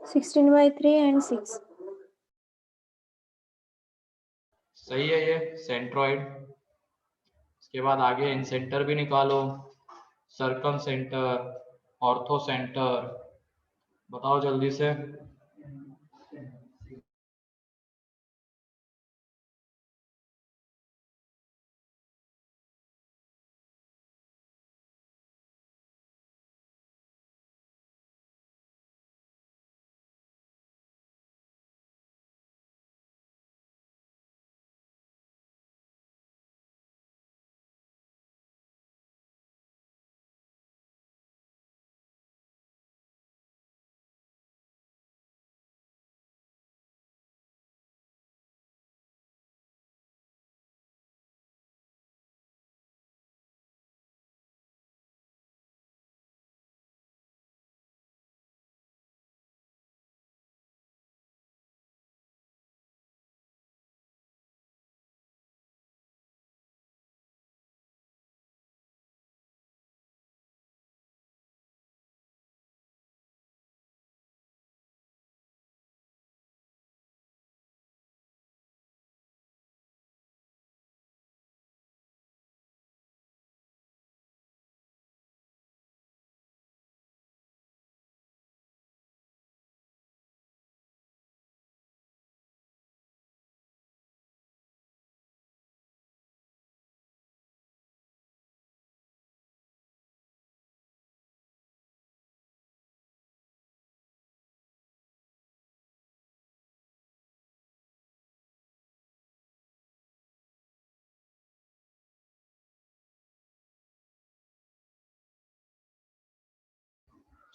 Sixteen by 3 and 6. सही है ये सेंट्रोइड। इसके बाद आगे इन सेंटर भी निकालो, सर्कम सेंटर, ऑर्थो सेंटर, बताओ जल्दी से।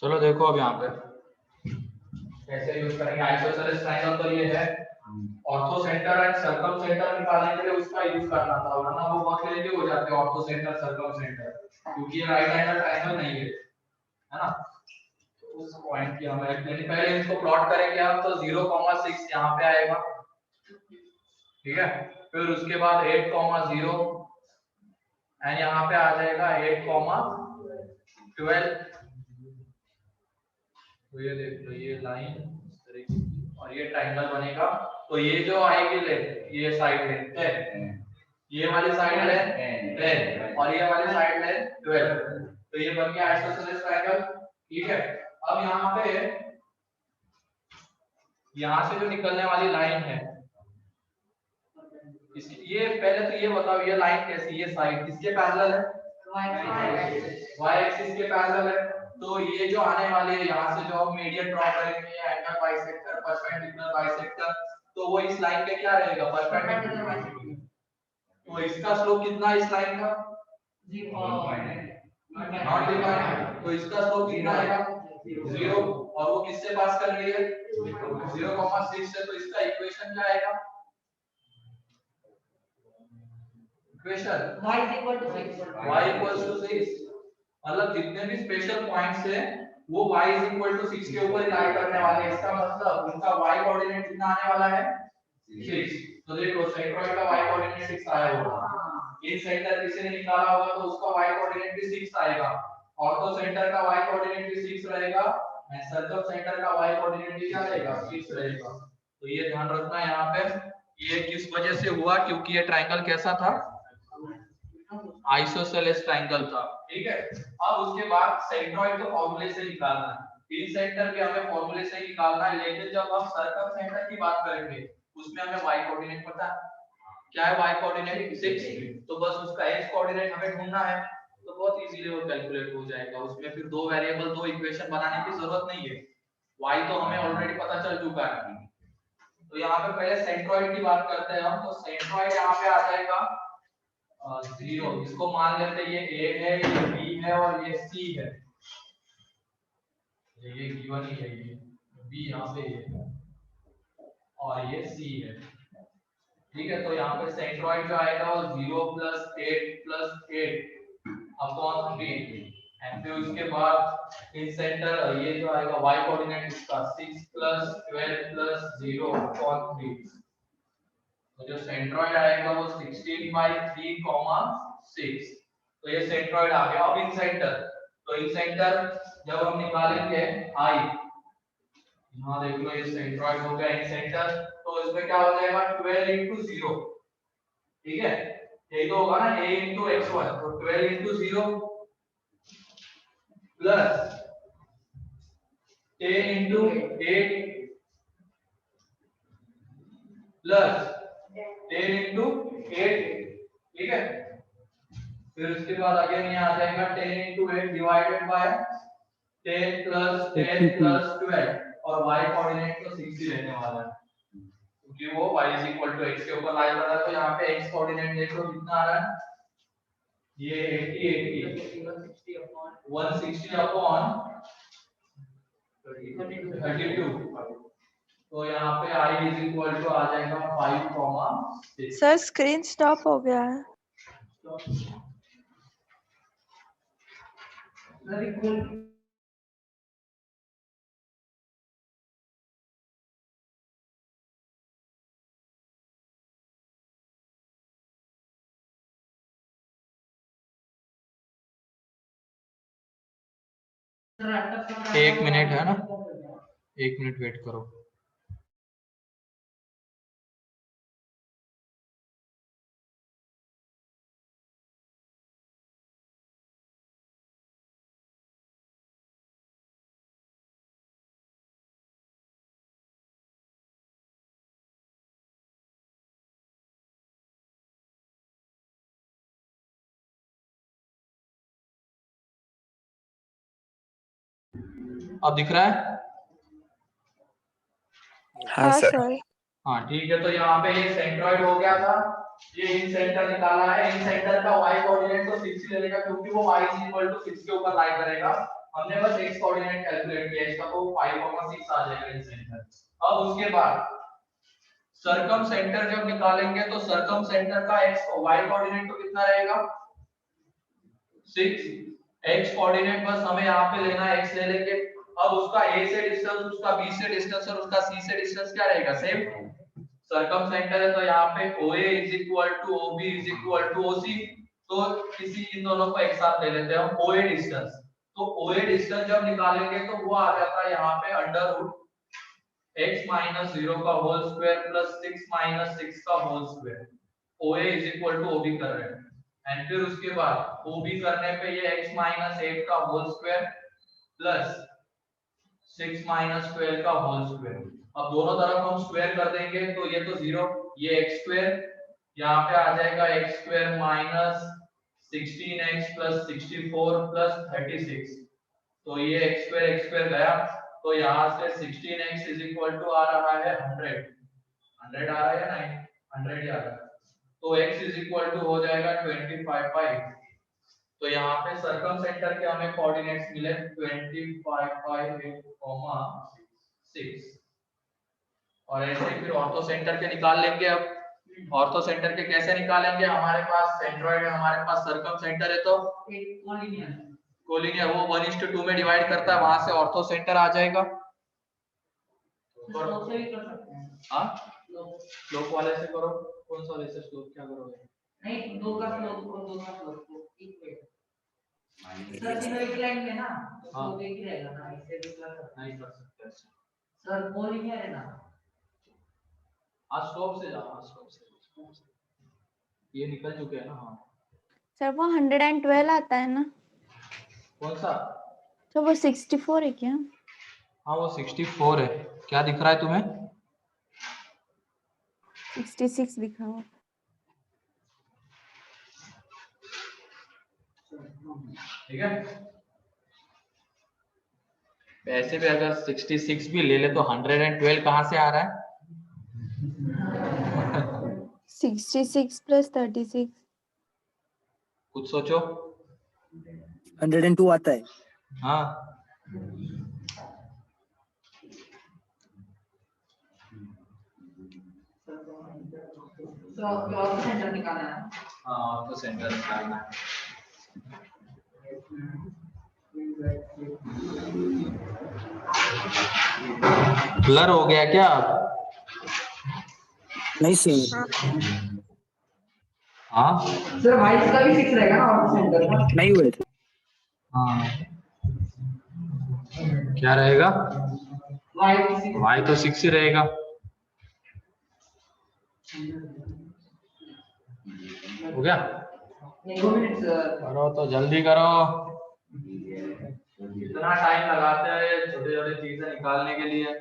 चलो देखो अब यहाँ पे कैसे यूज करेंगे आइसोसेलेस ट्रायंगल। तो ये है, ortho centre and circum centre निकालने के लिए उसका यूज करना था, वरना वो बहुत लेके हो जाते हैं ऑर्थो सेंटर सर्कम सेंटर, क्योंकि ये राइट एंगल ट्रायंगल नहीं है ना। तो उस पॉइंट की हमें हेल्प लेनी, पहले इसको प्लॉट करेंगे हम, तो 0,6 यहाँ पे आएगा, ठीक है। फिर उसके बाद 8,0 एंड यहाँ पे आ जाएगा 8,12। तो ये देख लो, ये लाइन इस तरीके की और ये ट्रायंगल बनेगा। तो ये जो आएगी लेंथ, ये साइड लेंथ 10, ये वाली साइड लेंथ 10 और ये वाली साइड लेंथ 12। तो ये बन गया आइसोसेलेस ट्रायंगल, ठीक है। अब यहाँ पे यहाँ से जो निकलने वाली लाइन है, ये पहले तो ये बताओ, ये लाइन कैसी, ये साइड किसके पैरेलल है? y एक्सिस के पैरेलल है। तो ये जो आने वाले है, यहाँ से जो हम मीडियन ड्रॉ करेंगे, एंगल बाइसेक्टर, परपेंडिकुलर बाइसेक्टर, तो वो इस लाइन पे क्या रहेगा? परपेंडिकुलर। तो इसका स्लोप कितना इस लाइन का? Not defined. तो इसका स्लोप कितना आएगा? 0। और वो किससे पास कर रही है? 0,6 से। तो इसका इक्वेशन क्या आएगा? Equation y = 6। मतलब जितने भी स्पेशल पॉइंट्स है वो y = 6 के ऊपर लाई करने वाले हैं। इसका मतलब उनका y कोऑर्डिनेट कितना आने वाला है? 6। तो देखो सेंट्रोइड का y कोऑर्डिनेट 6 आया होगा, इन सेंटर किसी ने निकाला होगा तो उसका y कोऑर्डिनेट भी 6 आएगा, ऑर्थो सेंटर का y कोऑर्डिनेट भी 6 रहेगा एंड सर्कम सेंटर का y कोऑर्डिनेट भी क्या रहेगा? 6 रहेगा। तो ये ध्यान रखना यहाँ पे, ये किस वजह से हुआ, क्योंकि ये ट्रायंगल कैसा था? आइसोसेलेस ट्रायंगल था, ठीक है। अब उसके बाद सेंट्रॉइड तो फॉर्मूले से निकालना है, इन सेंटर भी हमें फॉर्मूले से ही निकालना है, लेकिन जब हम सर्कम सेंटर की बात करेंगे उसमें हमें y कोऑर्डिनेट पता है, क्या है y कोऑर्डिनेट 6, तो बस उसका x कोऑर्डिनेट हमें ढूंढना है, तो बहुत इजीली वो कैलकुलेट हो जाएगा। उसमें फिर दो वेरिएबल दो इक्वेशन बनाने की जरूरत नहीं है, y तो हमें ऑलरेडी पता चल चुका है। तो यहाँ पे पहले सेंट्रॉइड की बात करते हैं हम, तो सेंट्रॉइड यहाँ पे आ जाएगा 0, इसको मान लेते हैं ये a है, ये b है और ये c है, ये गिवन ही है, ये b यहाँ पे है और ये c है, ठीक है। तो यहाँ पे सेंट्रॉइड जो आएगा वो 0 + 8 + 8 अपॉन 3, एंड फिर उसके बाद इन सेंटर ये जो आएगा y कोऑर्डिनेट इसका 6 + 12 + 0 अपॉन 3, तो जो सेंट्रॉइड आएगा वो 16/3, 6, तो ये सेंट्रॉइड आ गया। अब इन सेंटर, तो इन सेंटर जब हम निकालेंगे i, यहाँ देख लो ये सेंट्रॉइड हो गया इन सेंटर, तो इसमें क्या हो जाएगा 12 × 0, ठीक है, यही तो होगा ना a × x1, तो 12 × 0 प्लस 10 × 8 प्लस 10 × 8, ठीक है। फिर उसके बाद अगेन यहाँ आ जाएगा 10 × 8 डिवाइडेड बाय 10 + 10 + 12, और y कोऑर्डिनेट तो 6 ही रहने वाला है क्योंकि वो y = x के ऊपर लाई कर रहा है, तो यहाँ पे x कोऑर्डिनेट देखो कितना आ रहा है, ये 80 160 अपॉन 32, तो यहाँ पे i = आ जाएगा 5, 6। सर स्क्रीन स्टॉप हो गया है। एक मिनट है ना, 1 मिनट वेट करो। अब दिख रहा है? हाँ सर। हाँ ठीक है, तो यहाँ पे ये सेंट्रॉइड हो गया था, ये इन सेंटर निकाला है, इन सेंटर का y कोऑर्डिनेट तो 6 ले लेगा क्योंकि वो y = 6 के ऊपर लाई करेगा, हमने बस x कोऑर्डिनेट कैलकुलेट किया, इसका तो 5,6 आ जाएगा इन सेंटर। अब उसके बाद सर्कम सेंटर जब निकालेंगे तो सर्कम सेंटर का y कोऑर्डिनेट तो कितना रहेगा 6, x कोऑर्डिनेट बस हमें यहाँ पे लेना है, x ले लेंगे। अब उसका a से डिस्टेंस, उसका b से डिस्टेंस और उसका c से डिस्टेंस क्या रहेगा, सेम। सर्कम सेंटर है तो यहाँ पे OA = OB = OC, तो किसी इन दोनों को एक साथ ले लेते हैं हम, OA डिस्टेंस। तो OA डिस्टेंस जब निकालेंगे तो वो आ जाता है यहाँ पे √x - 0 का होल स्क्वायर प्लस 6 - 6 का होल स्क्वायर, OA = OB कर रहे हैं, एंड फिर उसके बाद OB करने पे ये x - 8 का होल स्क्वायर प्लस 6 - 12 का होल स्क्वायर। अब दोनों तरफ हम स्क्वायर कर देंगे तो ये तो 0, ये x², यहाँ पे आ जाएगा x² - 16x + 64 + 36, तो ये x² गया, तो यहाँ से 16x = आ रहा है 100 आ रहा है या नहीं, 100 ही आ रहा है, तो x = हो जाएगा 25/8। तो यहाँ पे सर्कम सेंटर के हमें कोऑर्डिनेट्स मिले 25/8, 6, और ऐसे ही फिर ऑर्थो सेंटर के निकाल लेंगे। अब ऑर्थो सेंटर के कैसे निकालेंगे, हमारे पास सेंट्रॉइड है, हमारे पास सर्कम सेंटर है, तो कोलिनियर वो 1:2 में डिवाइड करता है, वहां से ऑर्थो सेंटर आ जाएगा। हाँ स्लोप वाले से करो, कौन सा वाले से स्लोप, क्या करोगे? नहीं, दो का स्लोप इक्वेट सर तीनों एक लाइन में ना, हाँ। तो एक ही रहेगा ना, इससे दूसरा नहीं कर सकते सर कोलिनियर है ना। आज स्लोप से जाओ, आज स्लोप से ये निकल चुके हैं ना। हाँ सर वो 112 आता है ना? कौन सा? तो वो 64 है क्या? हाँ वो 64 है। क्या दिख रहा है तुम्हें? 66 दिखा हुआ। ठीक है, वैसे भी अगर 66 भी ले ले तो 112 कहाँ से आ रहा है? 66 + 36। कुछ सोचो। 102 आता है। हाँ तो और सेंटर निकालना है। हाँ तो सेंटर निकालना है। ब्लर हो गया क्या? नहीं सर, हाँ सर वाइस का भी 6 रहेगा ना और सेंटर का? नहीं हुए थे। हाँ क्या रहेगा? वाइस वाई तो 6 ही रहेगा। हो गया? 2 मिनट सर। करो तो जल्दी करो। इतना टाइम लगाते हैं छोटे छोटे चीजें निकालने के लिए।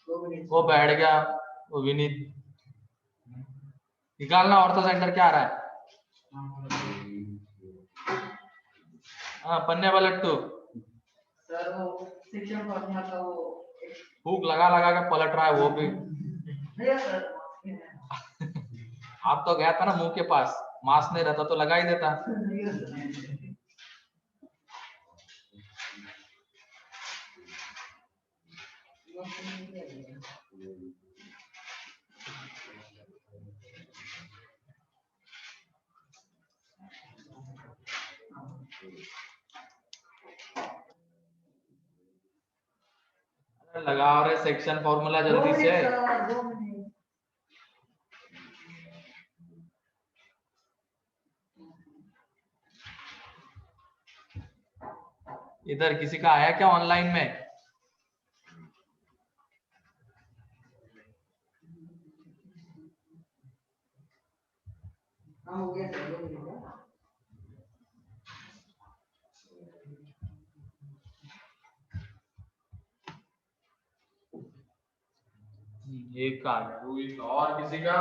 2 मिनट। वो बैठ गया वो विनीत। निकालना ऑर्थो सेंटर क्या आ रहा है? हाँ पन्ने पलट तो सर वो शिक्षण पढ़ना का वो हुक लगा लगा के पलट रहा है वो भी। नहीं सर। आप तो गया था ना मुंह के पास, मास्क नहीं रहता तो लगा ही देता। लगाओ रे सेक्शन फॉर्मूला जल्दी से। 2 मिनट। इधर किसी का आया क्या ऑनलाइन में? हाँ हो गया सर 2 मिनट। एक का आ गया, रोहित और किसी का?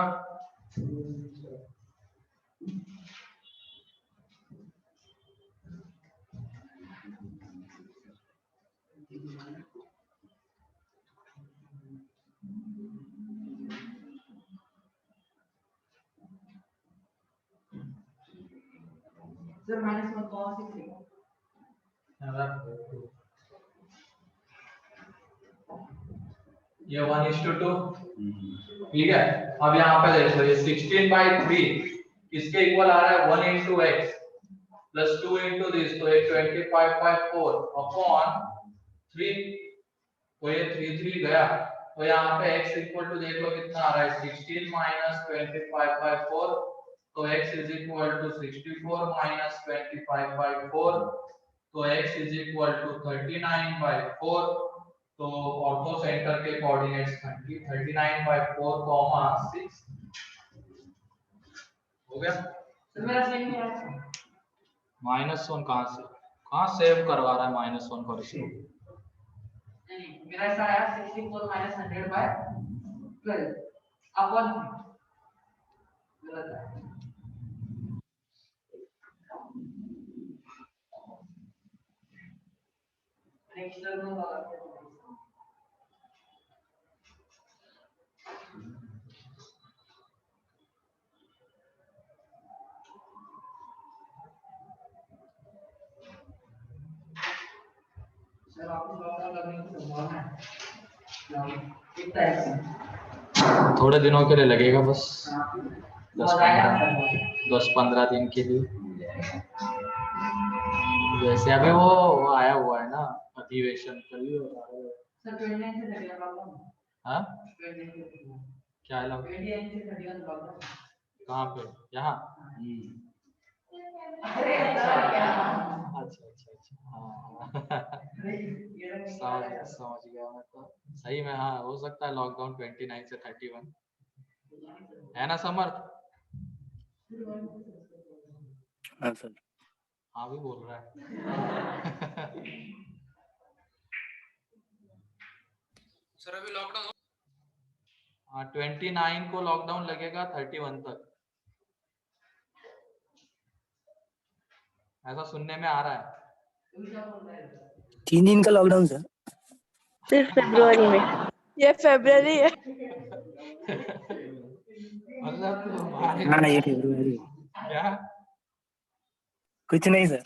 सर -1 कौन सी थी? ये 1:2। ठीक है, अब यहाँ पे देखो ये 16/3 किसके इक्वल आ रहा है? 1 × x प्लस 2 × दिस, तो ये 25/4 अपॉन 3। तो ये 3 गया, तो यहाँ पे x इक्वल टू देख लो कितना आ रहा है? 16 - 25/4, तो x इज इक्वल टू 64 - 25/4, तो x इज इक्वल टू 39/4। तो ऑर्थो सेंटर के कोऑर्डिनेट्स 39/4, 6 हो गया। सर मेरा सही नहीं आया। -1 कहाँ सेव करवा रहा है -1 पर इसको? नहीं मेरा ऐसा आया 64 - 100/12 अपॉन 3 गलत है। एक्सटर्नल वाला सर आपको लॉकडाउन लगने की संभावना है। कितना है? थोड़े दिनों के लिए लगेगा बस, बहुत आएगा सर। 10-15 दिन के लिए। जैसे अभी वो आया हुआ है ना अधिवेशन, कल ही हो रहा है। सर 29 से लगेगा लॉकडाउन। हाँ 29 से क्या है? 29 से 31 लॉकडाउन। कहाँ पे? यहाँ? अरे सर क्या? अच्छा हाँ समझ गया मैं तो। सही में हाँ हो सकता है लॉकडाउन 29 से 31 है ना समर्थ? हाँ सर। हाँ भी बोल रहा है। सर अभी लॉकडाउन हाँ 29 को लॉकडाउन लगेगा 31 तक, ऐसा सुनने में आ रहा है। 3 दिन का लॉकडाउन सर। सिर्फ फरवरी में। ये फरवरी है। मतलब तुम्हारे हाँ ये फरवरी। क्या कुछ नहीं सर।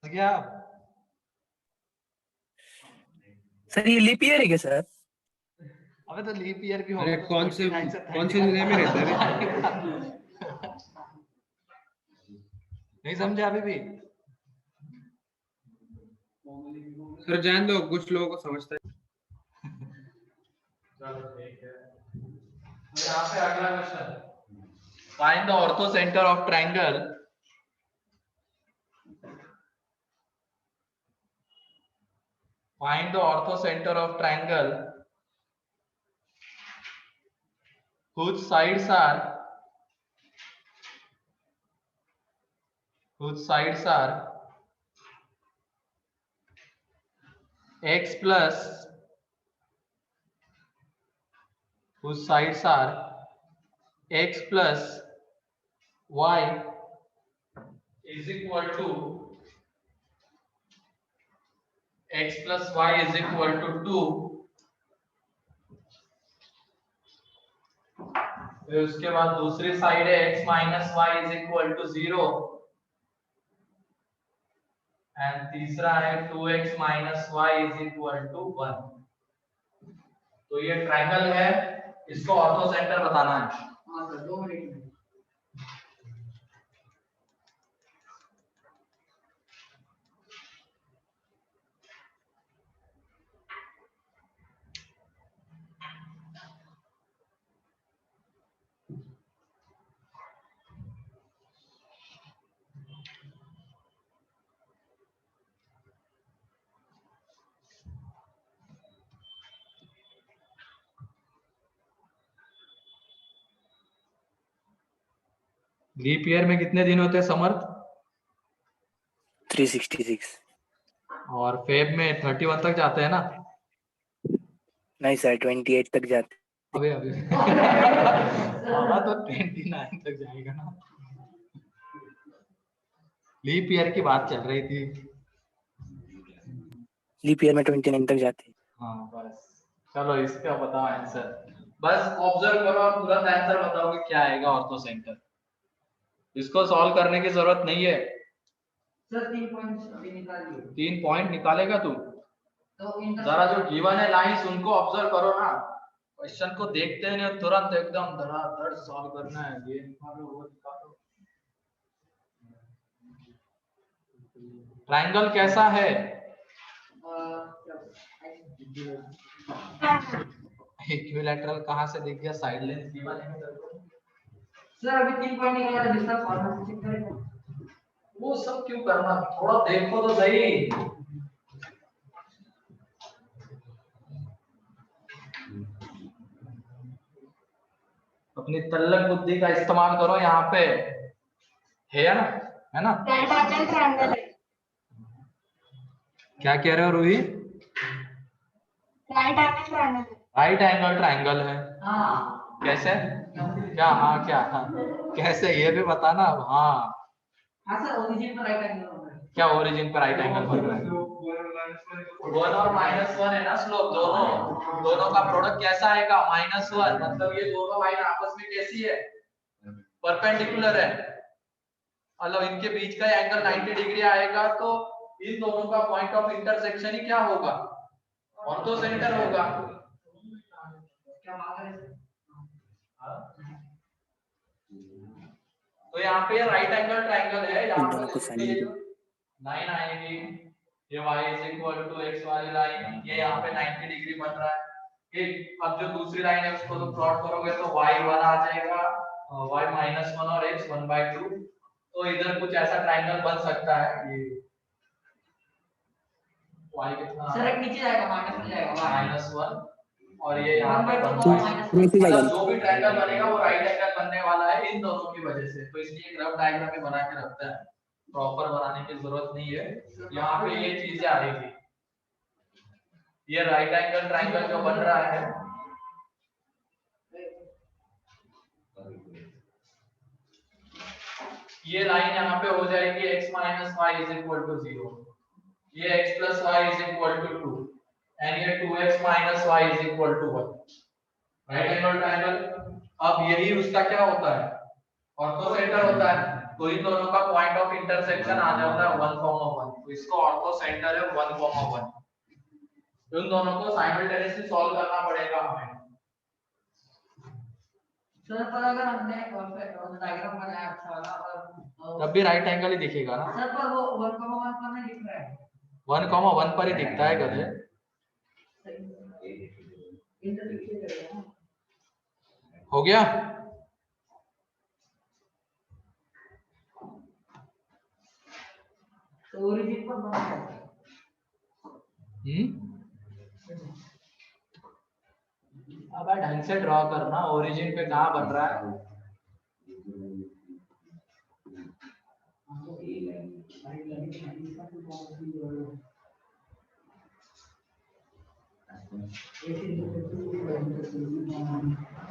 क्या सर ये लीप ईयर है क्या सर? अबे तो लीप ईयर की अरे होगा, कौन से 29 जिले में रहता है नहीं समझा अभी भी? सर जान दो, कुछ लोगों को समझता है। चलो ठीक है। तो यहाँ पे अगला question, find the ortho centre of triangle find the ortho center of triangle whose sides are x plus whose sides are x plus y is equal to x plus y is equal to 2, फिर उसके बाद दूसरी side है x minus y is equal to 0 and तीसरा है 2x minus y is equal to 1। तो ये triangle है, इसको ऑर्थो सेंटर बताना है। हाँ सर 2 मिनट में। लीप ईयर में कितने दिन होते हैं समर्थ? 366। और फेब में 31 तक जाते हैं ना? नहीं सर 28 तक जाते। अबे हाँ तो 29 तक जाएगा ना। लीप ईयर की बात चल रही थी। लीप ईयर में 29 तक जाते। हाँ बस चलो इसका बताओ आंसर, बस ऑब्जर्व करो और तुरंत आंसर बताओ कि क्या आएगा ऑर्थो सेंटर। इसको सॉल्व करने की जरूरत नहीं है। सर 3 पॉइंट्स अभी निकालिए। 3 पॉइंट निकालेगा तू? तो जरा जो गिवन है लाइंस उनको ऑब्जर्व करो ना, क्वेश्चन को देखते हैं नहीं तुरंत एकदम धड़ाधड़ सॉल्व करना है। ये निकालो वो निकालो। ट्रायंगल कैसा है? इक्विलैटरल कहाँ से दिख गया? साइड लेंथ गिवन है सर अभी 3 पॉइंट निकाला, दूसरा फॉर्मूला से चेक करें। वो सब क्यों करना, थोड़ा देखो तो सही। अपनी तल्लक बुद्धि का इस्तेमाल करो यहाँ पे, है ना? है ना? क्या कह रहे हो रूही? राइट एंगल ट्रायंगल है। हाँ कैसे? क्या हाँ क्या हाँ कैसे ये भी बताना। हाँ हाँ सर ओरिजिन पर राइट एंगल होगा। क्या ओरिजिन पर राइट एंगल बन रहा है? 1 और -1 है ना स्लोप, दोनों का प्रोडक्ट कैसा आएगा? -1। मतलब ये दोनों लाइन आपस में कैसी है? परपेंडिकुलर है। मतलब इनके बीच का एंगल 90 डिग्री आएगा, तो इन दोनों का पॉइंट ऑफ इंटरसेक्शन ही क्या होगा? ऑर्थो सेंटर होगा। क्या मांग रहे हैं? तो यहाँ पे राइट एंगल ट्रायंगल है, यहाँ दोनों को पे लाइन आएगी, ये y = x वाली लाइन, ये यहाँ पे 90 डिग्री बन रहा है। ठीक, अब जो दूसरी लाइन है उसको तो प्लॉट करोगे तो y1 आ जाएगा, y -1 और x 1/2। तो इधर कुछ ऐसा ट्रायंगल बन सकता है। ये y कितना? सर एक नीचे जाएगा, माइनस में जाएगा -1 और ये यहाँ पे नीचे जाएगा। मतलब जो भी ट्रायंगल बनेगा वो राइट एंगल बनने वाला है इन दोनों की वजह से। तो इसलिए ग्राफ डायग्राम में बना के रखता है। प्रॉपर बनाने की जरूरत नहीं है। यहाँ पे ये चीजें आएगी, ये राइट एंगल ट्राइंगल जो बन रहा है, ये लाइन यहाँ पे हो जाएगी x minus y is equal to 0, ये x plus y is equal to 2 and ये 2x minus y is equal to 1, right angle triangle. अब यही उसका क्या होता है, ऑर्थो सेंटर होता है। तो इन दोनों का पॉइंट ऑफ इंटरसेक्शन आ जाता है 1,1, तो इसको ऑर्थो सेंटर है 1,1। इन दोनों को साइमल्टेनियसली सॉल्व करना पड़ेगा हमें। सर पर अगर हमने डायग्राम बनाया अच्छा वाला और तब भी राइट एंगल ही दिखेगा ना। सर पर वो 1,1 पर नहीं दिख रहा है, 1,1 पर ही दिखता है गधे। इंटरसेक्शन करेगा ना। हो गया। तो ओरिजिन पर बना है। अब ढंग से ड्रॉ करना, ओरिजिन पे कहाँ बन रहा है।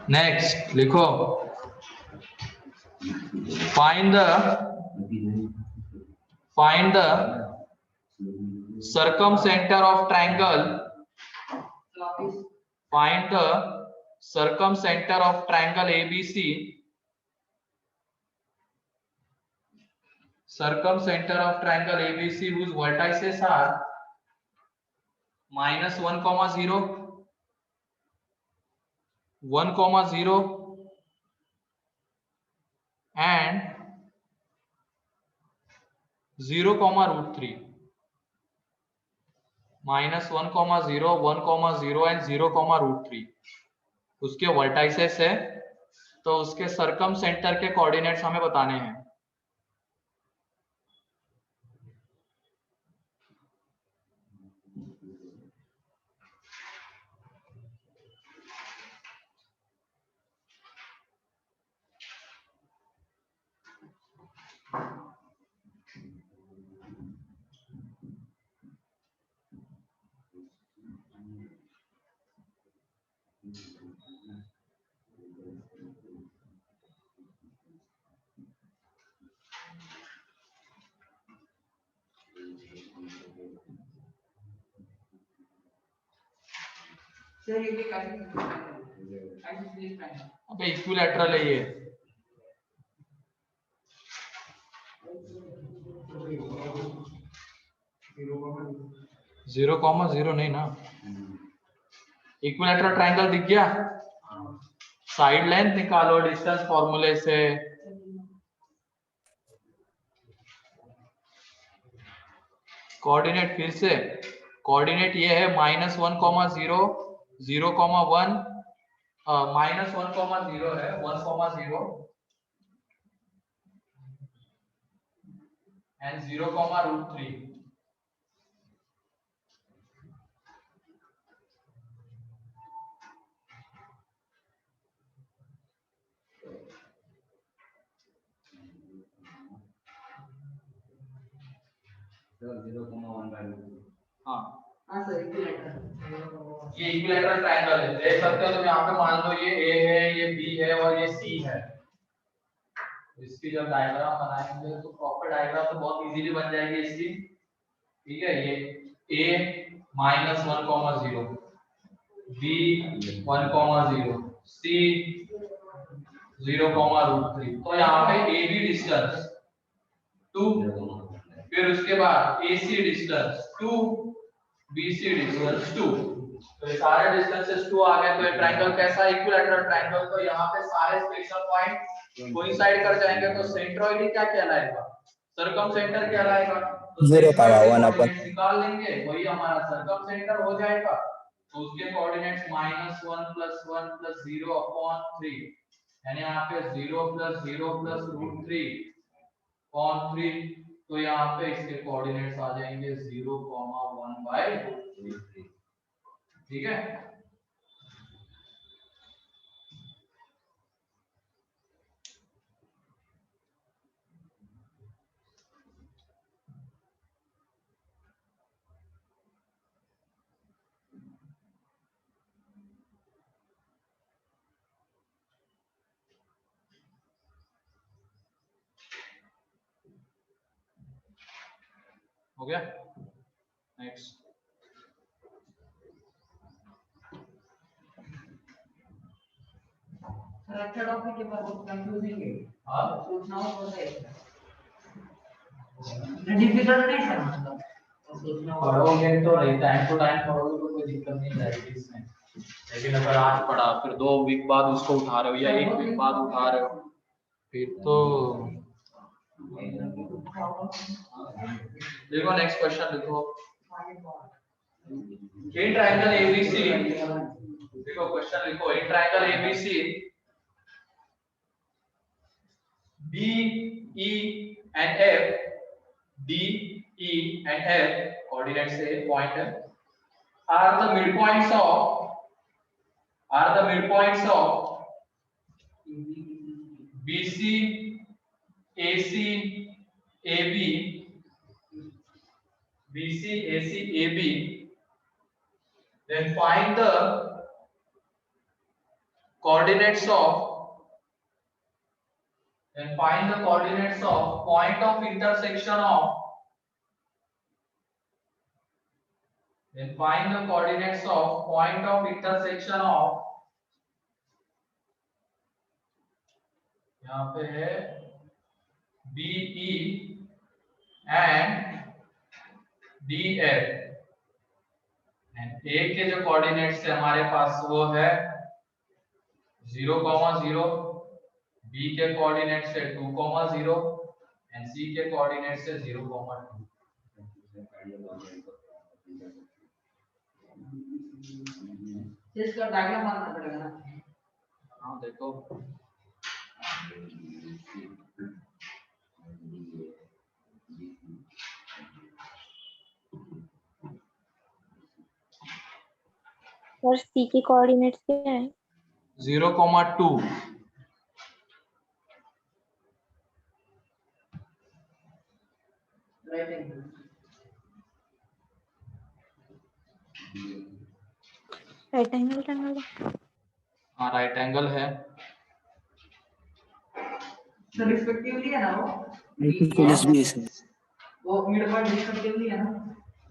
नेक्स्ट लिखो, find the circumcenter of triangle, find the circumcenter of triangle ABC, circumcenter of triangle ABC whose vertices are -1,0, 1,0 and 0,√3, -1,0, 1,0 and 0,√3 उसके वर्टाइसेस है। तो उसके सरकम सेंटर के कोऑर्डिनेट्स हमें बताने हैं। सर ये कैसे अबे इक्विलैटरल है ये। जीरो कॉमा जीरो नहीं ना, इक्विलैटरल ट्रायंगल दिख गया। साइड लेंथ निकालो डिस्टेंस फॉर्मूले से। कोऑर्डिनेट फिर से, कोऑर्डिनेट ये है -1,0, 0,1, -1,0 है, 1,0 एंड 0,√3। हाँ हाँ सर इक्विलैटरल। ये इक्विलैटरल ट्रायंगल है, देख सकते हो तुम यहाँ पे। मान लो ये ए है, ये बी है और ये सी है। इसकी जब डायग्राम बनाएंगे तो प्रॉपर डायग्राम तो बहुत इजीली बन जाएगी इसकी। ठीक है, ये ए -1,0, बी 1,0, सी 0,√3। तो यहाँ पे ए बी डिस्टेंस 2, फिर उसके बाद ए सी डिस्टेंस 2, BC डिस्टेंस 2। तो ये सारे डिस्टेंसेस 2 आ गए। तो ये ट्रायंगल कैसा, इक्विलैटरल ट्रायंगल। तो यहाँ पे सारे स्पेशल पॉइंट कोइंसाइड कर जाएंगे तो सेंट्रोइड क्या कहलाएगा, सरकम सेंटर कहलाएगा। तो 0,1 अपन निकाल लेंगे, वही हमारा सरकम सेंटर हो जाएगा। तो उसके कोऑर्डिनेट्स -1 + 1 + 0/3, यानी यहाँ पे 0 + 0 + √3/3। तो यहाँ पे इसके कोऑर्डिनेट्स आ जाएंगे 0,1/√3। ठीक है। हो गया। नेक्स्ट सर अच्छा टॉपिक के बाद बहुत कंफ्यूजिंग है। हाँ सोचना होता है। डिफिकल्ट नहीं सर मतलब सोचना होगा। पढ़ोगे तो नहीं, टाइम टू टाइम पढ़ोगे तो कोई दिक्कत नहीं आएगी इसमें। लेकिन अगर आज पढ़ा फिर 2 वीक बाद उसको उठा रहे हो या 1 वीक बाद उठा रहे हो फिर तो देखो। नेक्स्ट क्वेश्चन लिखो। इन ट्रायंगल एबीसी, देखो क्वेश्चन लिखो। In triangle ABC B E and F, D, E and F coordinates a point are the midpoints of BC, AC, AB, BC, AC, AB. Then find the coordinates of point of intersection of यहाँ पे है BE and DF and A के जो coordinates है हमारे पास वो है 0,0, B के कोऑर्डिनेट्स है 2,0 एंड C के कोऑर्डिनेट्स है 0,2। इसका डायग्राम बनाना पड़ेगा ना। हाँ देखो और C के कोऑर्डिनेट्स क्या है? 0,2 राइट एंगल ट्रायंगल हाँ राइट एंगल है। सर रिस्पेक्टिवली है ना वो प्लस बी है वो मिड पॉइंट रिस्पेक्टिवली है ना।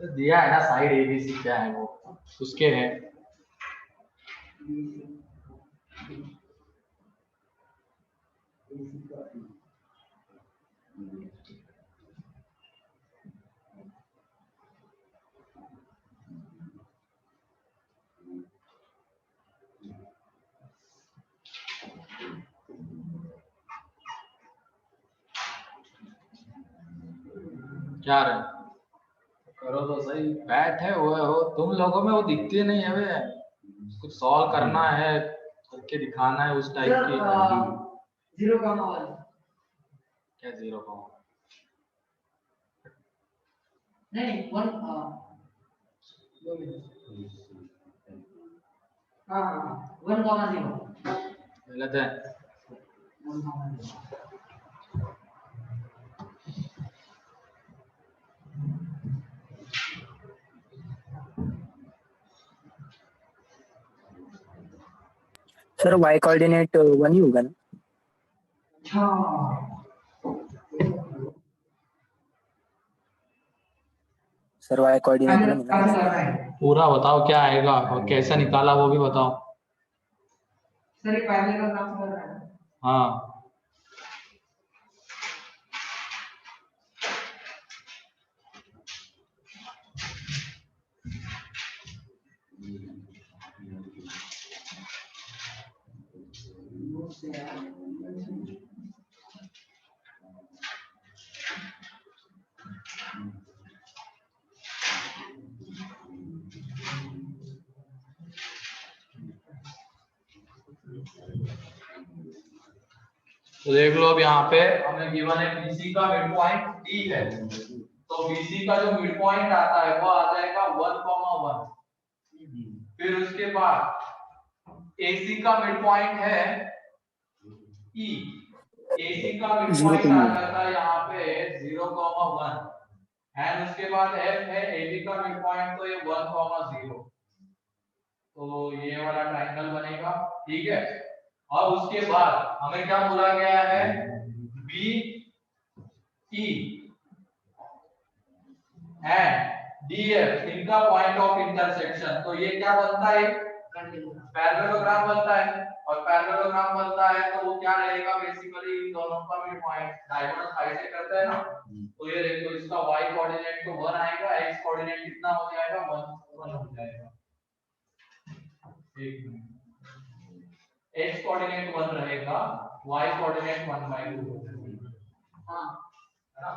तो दिया है ना साइड एबीसी क्या है वो उसके है। क्या रहे करो तो सही। बैठे हुए हो तुम लोगों में वो दिखती नहीं है वे, कुछ सॉल्व करना है करके दिखाना है उस टाइप की। 0,1 क्या 0,1? नहीं 1 हाँ 1,0 गलत है। 1,0 सर वाई कोऑर्डिनेट 1 ही होगा ना? सर वाई कोऑर्डिनेट 1 है ना? पूरा बताओ क्या आएगा और कैसे निकाला वो भी बताओ। सर ये पहले का काम कर रहा है। हाँ तो देख लो अब यहाँ पे हमें गिवन है BC का मिड पॉइंट D है, तो BC का जो मिड पॉइंट आता है वो आ जाएगा 1,1। फिर उसके बाद AC का मिड पॉइंट है E, AC का मिड पॉइंट आ जाता है यहाँ पे 0,1 एंड उसके बाद F है AB का मिड पॉइंट तो ये 1,0। तो ये वाला ट्रायंगल बनेगा, ठीक है। और उसके बाद हमें क्या बोला गया है BE एंड डीएफ इनका पॉइंट ऑफ इंटरसेक्शन, तो ये क्या बनता है, पैरेललोग्राम बनता है। और पैरेललोग्राम बनता है तो वो क्या रहेगा, बेसिकली इन दोनों का मिड पॉइंट डायगोनल साइड से करते हैं ना, तो ये देखो इसका y कोऑर्डिनेट तो 1 आएगा, x कोऑर्डिनेट कितना हो जाएगा, 1 हो जाएगा। एक मिनट, x कोऑर्डिनेट 1 रहेगा, y कोऑर्डिनेट 1/2 हो जाएगा, हाँ है ना।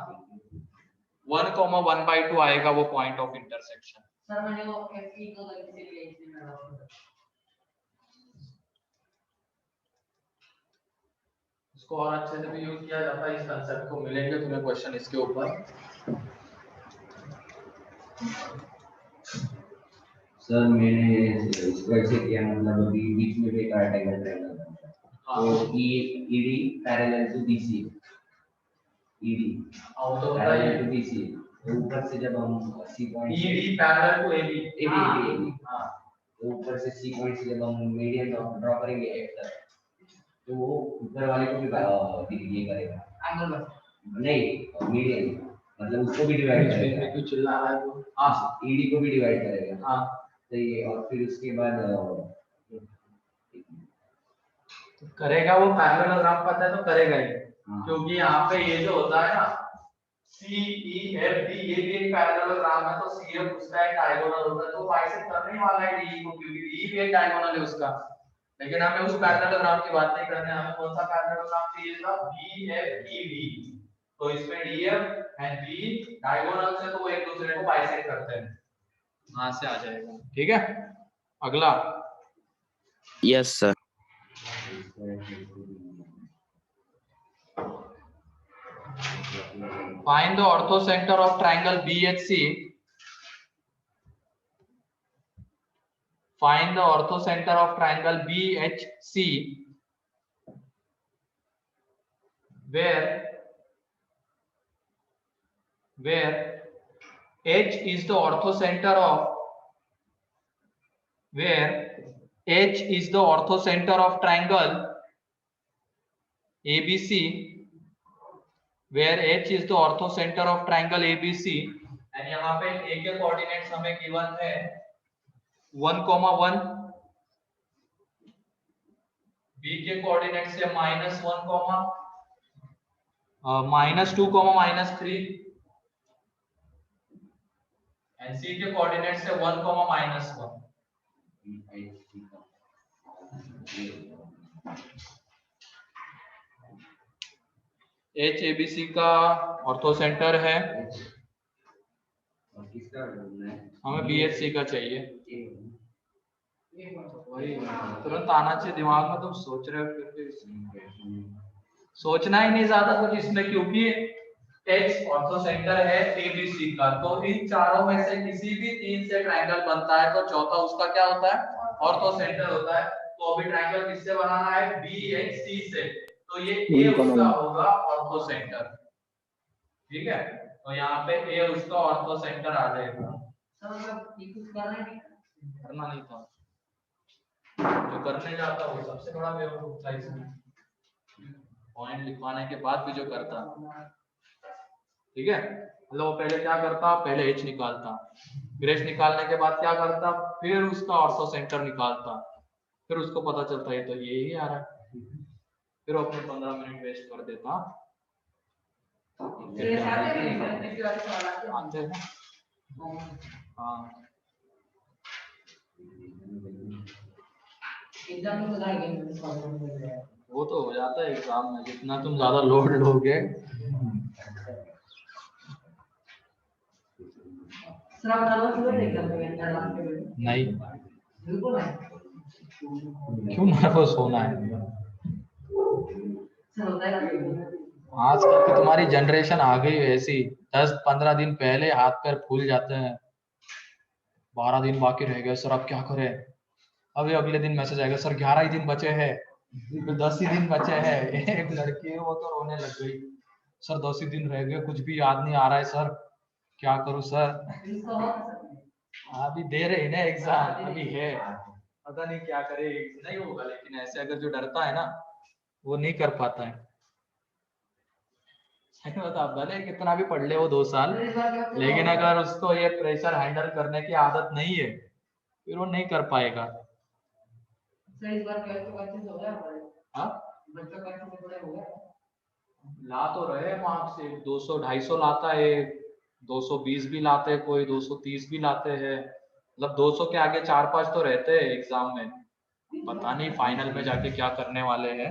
1,1/2 आएगा वो पॉइंट ऑफ इंटरसेक्शन। सर मैंने वो FE को गलती से लिया इसलिए मैं डाउट। इसको और अच्छे से भी यूज किया जाता है, इस कांसेप्ट को मिलेंगे तुम्हें क्वेश्चन इसके ऊपर। सर मैंने स्क्वायर से किया, मतलब अभी बीच में भी एक राइट एंगल ट्रायंगल बनता है, तो ED parallel to BC, ED और तो पैरेलल टू BC, ऊपर से जब हम C point ED parallel to AB, AB, हां, तो ऊपर से C पॉइंट से जब हम मीडियन ड्रॉ करेंगे X तक, तो वो ऊपर वाले को भी ये करेगा, एंगल बस नहीं मीडियन, मतलब उसको भी डिवाइड करेगा, क्यों चिल्ला रहा है वो, हाँ ED को भी डिवाइड करेगा, हां, तो ये और फिर उसके बाद करेगा वो पैरेललोग्राम पता है तो करेगा ही, हाँ। क्योंकि यहाँ पे ये जो होता है ना CEFD, ये भी एक पैरेललोग्राम है, तो CF उसका एक डायगोनल होता है, तो बाइसेक्ट करने वाला है DE को, क्योंकि DE भी एक डायगोनल है उसका। लेकिन हमें उस पैरेललोग्राम की बात नहीं करनी है, हमें कौन सा पैरेललोग्राम चाहिए था, BFED, तो इसमें DF एंड B डायगोनल से तो वो एक दूसरे को बाइसेक्ट करते हैं, वहां से आ जाएगा। ठीक है, अगला yes sir. Find the orthocenter of triangle BHC. Find the orthocenter of triangle BHC where H is the orthocenter of triangle ABC, where H is the orthocenter of triangle ABC, and यहाँ पे A के coordinates हमें given है 1,1, B के coordinate से -1, -2, -3, and C के coordinate से 1, -1। H ABC का ऑर्थोसेंटर है, और किसका ढूंढना है, हमें BHC का चाहिए। वही तुरंत आना चाहिए दिमाग में, तुम सोच रहे हो फिर भी सोचना ही नहीं ज्यादा कुछ इसमें, क्योंकि H ऑर्थोसेंटर है ABC का, तो इन चारों में से किसी भी तीन से ट्रायंगल बनता है तो चौथा उसका क्या होता है, ऑर्थोसेंटर होता है। तो अभी ट्रायंगल किससे बनाना है, BHC से, तो ये A उसका होगा ऑर्थोसेंटर। ठीक है, तो यहाँ पे A उसका ऑर्थोसेंटर आ जाएगा। सर मतलब ये कुछ करना नहीं था, जो करने जाता वो सबसे बड़ा बेवकूफ था इसमें, पॉइंट लिखवाने के बाद भी जो करता। ठीक है, मतलब पहले क्या करता, पहले H निकालता, फिर H निकालने के बाद क्या करता, फिर उसका ऑर्थोसेंटर निकालता, फिर उसको पता चलता है तो ये ही आ रहा है, फिर अपने 15 मिनट वेस्ट कर देता। आते हैं हाँ, वो तो हो जाता है एग्जाम में, जितना तुम ज्यादा लोड लोगे। नहीं, क्यों नर्वस होना है, आजकल की तुम्हारी जनरेशन आ गई ऐसी, 10-15 दिन पहले हाथ पैर फूल जाते हैं, 12 दिन बाकी रह गए सर अब क्या करें, अभी अगले दिन मैसेज आएगा सर 11 ही दिन बचे हैं, 10 ही दिन बचे हैं। एक लड़की है वो तो रोने लग गई, सर 10 ही दिन रह गए, कुछ भी याद नहीं आ रहा है सर, क्या करूं सर। अभी दे रहे हैं ना एग्जाम, अभी है, पता नहीं क्या करे, नहीं होगा, लेकिन ऐसे अगर जो डरता है ना वो नहीं कर पाता है। बता, भले कितना भी पढ़ ले वो 2 साल, लेकिन अगर उसको ये प्रेशर हैंडल करने की आदत नहीं है फिर वो नहीं कर पाएगा। सर इस बार ट्वेल्थ का अच्छे से हो गया हमारे हाँ, बच्चों का अच्छे से पढ़ाई हो गया। ला तो रहे मार्क्स, 200 250 लाता है, 220 भी लाते हैं, कोई 230 भी लाते हैं, मतलब 200 के आगे 4-5 तो रहते हैं एग्जाम में। पता नहीं फाइनल में जाके क्या करने वाले हैं,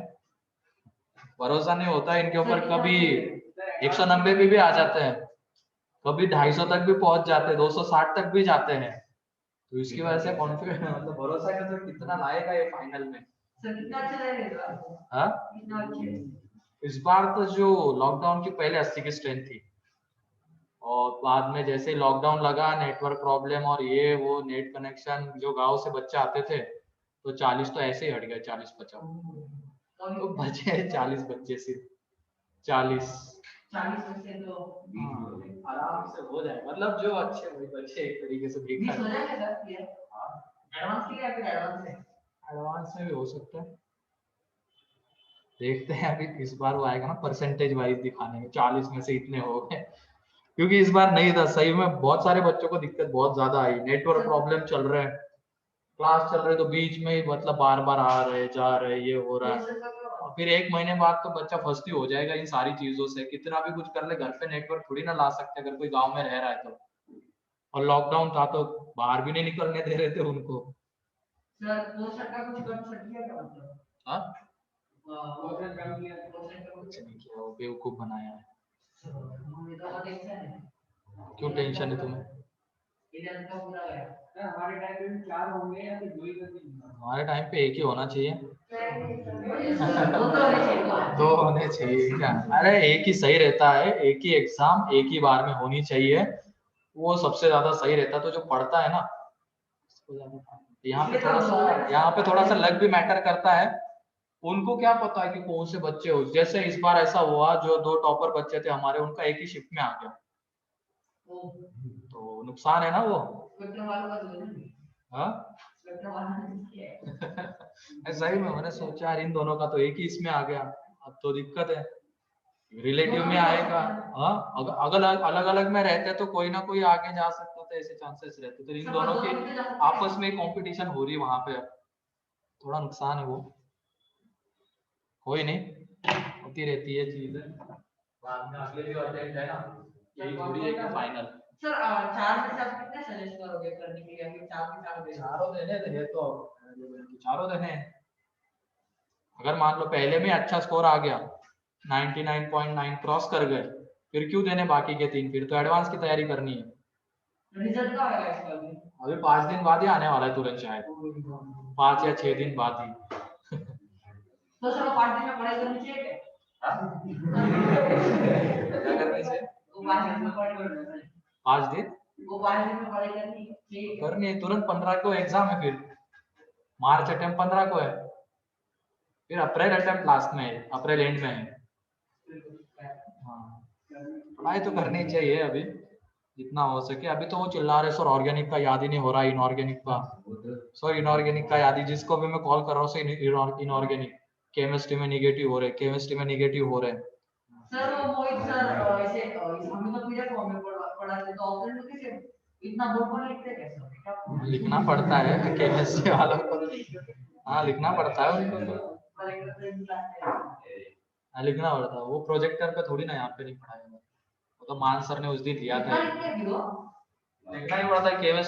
भरोसा नहीं होता इनके ऊपर। कभी 190 भी आ जाते हैं, कभी 250 तक भी पहुंच जाते हैं, 260 तक भी जाते हैं। तो इसकी वजह से कॉन्फिडेंस, मतलब भरोसा है तो कितना लाएगा ये फाइनल में। सर कितना अच्छा रहेगा इस बार? हाँ, कितना अच्छे? इस बार तो जो लॉकडाउन की पहले 80 की स्ट्रेंथ थी, और बाद में जैसे ही लॉकडाउन लगा, नेटवर्क प्रॉब्लम और ये वो नेट कनेक्शन, जो गांव से बच्चे आते थे तो 40 तो ऐसे ही हट गए, 40-50 तो बचे 40 बच्चे सिर्फ, 40। 40 में से तो आराम से हो जाए, मतलब जो अच्छे वही बच्चे एक तरीके से 20 देखा हो जाएगा सर ये एडवांस के लिए या फिर एडवांस है? एडवांस में भी हो सकता है, देखते हैं अभी इस बार वो आएगा ना परसेंटेज वाइज दिखाने में, 40 में से इतने हो गए, क्योंकि इस बार नहीं था सही में, बहुत सारे बच्चों को दिक्कत बहुत ज्यादा आई, नेटवर्क प्रॉब्लम चल रहे हैं, क्लास चल रहे तो बीच में ही मतलब बार बार आ रहे जा रहे, ये हो रहा है, और फिर 1 महीने बाद तो बच्चा फर्स्ट ही हो जाएगा इन सारी चीजों से, कितना भी कुछ कर ले घर पे नेटवर्क थोड़ी ना ला सकते अगर कोई गाँव में रह रहा है तो। और लॉकडाउन था तो बाहर भी नहीं निकलने दे रहे थे उनको। सर पोस्टर का कुछ कर सकती है क्या मतलब? हाँ, पोस्टर का किया, पोस्टर का कुछ नहीं किया, वो बेवकूफ बनाया है। मुझे तो बहुत टेंशन है। क्यों टेंशन है तुम्हें? इधर का पूरा गया। सर हमारे टाइम पे 4 होंगे या फिर 2 ही करते हैं? हमारे टाइम पे एक ही होना चाहिए। दो तो होने चाहिए। 2 होने चाहिए क्या? अरे एक ही सही रहता है, एक ही एग्जाम एक ही बार में होनी चाहिए, वो सबसे ज्यादा सही रहता है। तो जो पढ़ता है ना उसको ज्यादा, यहाँ पे थोड़ा सा लक भी मैटर करता है। उनको क्या पता है कि कौन से बच्चे हो, जैसे इस बार ऐसा हुआ जो 2 टॉपर बच्चे थे हमारे, उनका एक ही शिफ्ट में आ गया, तो नुकसान है ना वो। हाँ सही में मैंने सोचा यार इन दोनों का तो एक ही इसमें आ गया, अब तो दिक्कत है, रिलेटिव में आएगा। हाँ, अगर अलग अलग में रहते तो कोई ना कोई आगे जा सकता था, ऐसे चांसेस रहते, तो इन दोनों के आपस में कंपटीशन हो रही वहां पे, थोड़ा नुकसान है वो, कोई नहीं, होती रहती है चीजें, बाद में अगले जो अटेम्प्ट है ना यही थोड़ी है कि फाइनल। सर 4 में से आप कितने सजेस्ट करोगे करने के लिए? अभी 4 के 4 दे चारों देने थे तो चारों देने हैं। अगर मान लो पहले में अच्छा स्कोर आ गया, 99.9 क्रॉस कर गए, फिर क्यों देने बाकी के 3? फिर तो एडवांस की तैयारी करनी है। रिजल्ट कब आएगा इसका अभी? अभी 5 दिन बाद ही आने वाला है तुरंत, शायद 5 या 6 दिन बाद ही। तो सर 5 दिन में पढ़ाई करनी चाहिए क्या? क्या करनी चाहिए? वो 5 दिन में पढ़ाई करनी चाहिए। 5 दिन वो 5 दिन में पढ़ाई करनी चाहिए। करनी है, तुरंत 15 को एग्जाम है, फिर मार्च अटेम्प्ट 15 को है, फिर अप्रैल अटेम्प्ट लास्ट में है, अप्रैल एंड में है। हाँ, पढ़ाई तो करनी चाहिए अभी जितना हो सके। अभी तो वो चिल्ला रहे सर ऑर्गेनिक का याद ही नहीं हो रहा, इनऑर्गेनिक का, सर इनऑर्गेनिक का याद ही, जिसको भी मैं कॉल कर रहा हूँ सर इनऑर्गेनिक, केमिस्ट्री में निगेटिव हो रहे, केमिस्ट्री में निगेटिव हो रहे। सर वो मोहित सर ऐसे हम तो पीडीएफ फॉर्म में पढ़ाते तो ऑप्शन में कैसे इतना बोल लिखते कैसे? लिखना पड़ता है केमिस्ट्री वालों को, हाँ लिखना पड़ता है उनको तो, हाँ लिखना पड़ता है, वो प्रोजेक्टर पे थोड़ी ना यहाँ पे नहीं पढ़ाएगा, वो तो मान सर ने उस दिन दिया था, लिखना ही पड़ता है केमिस्ट्री।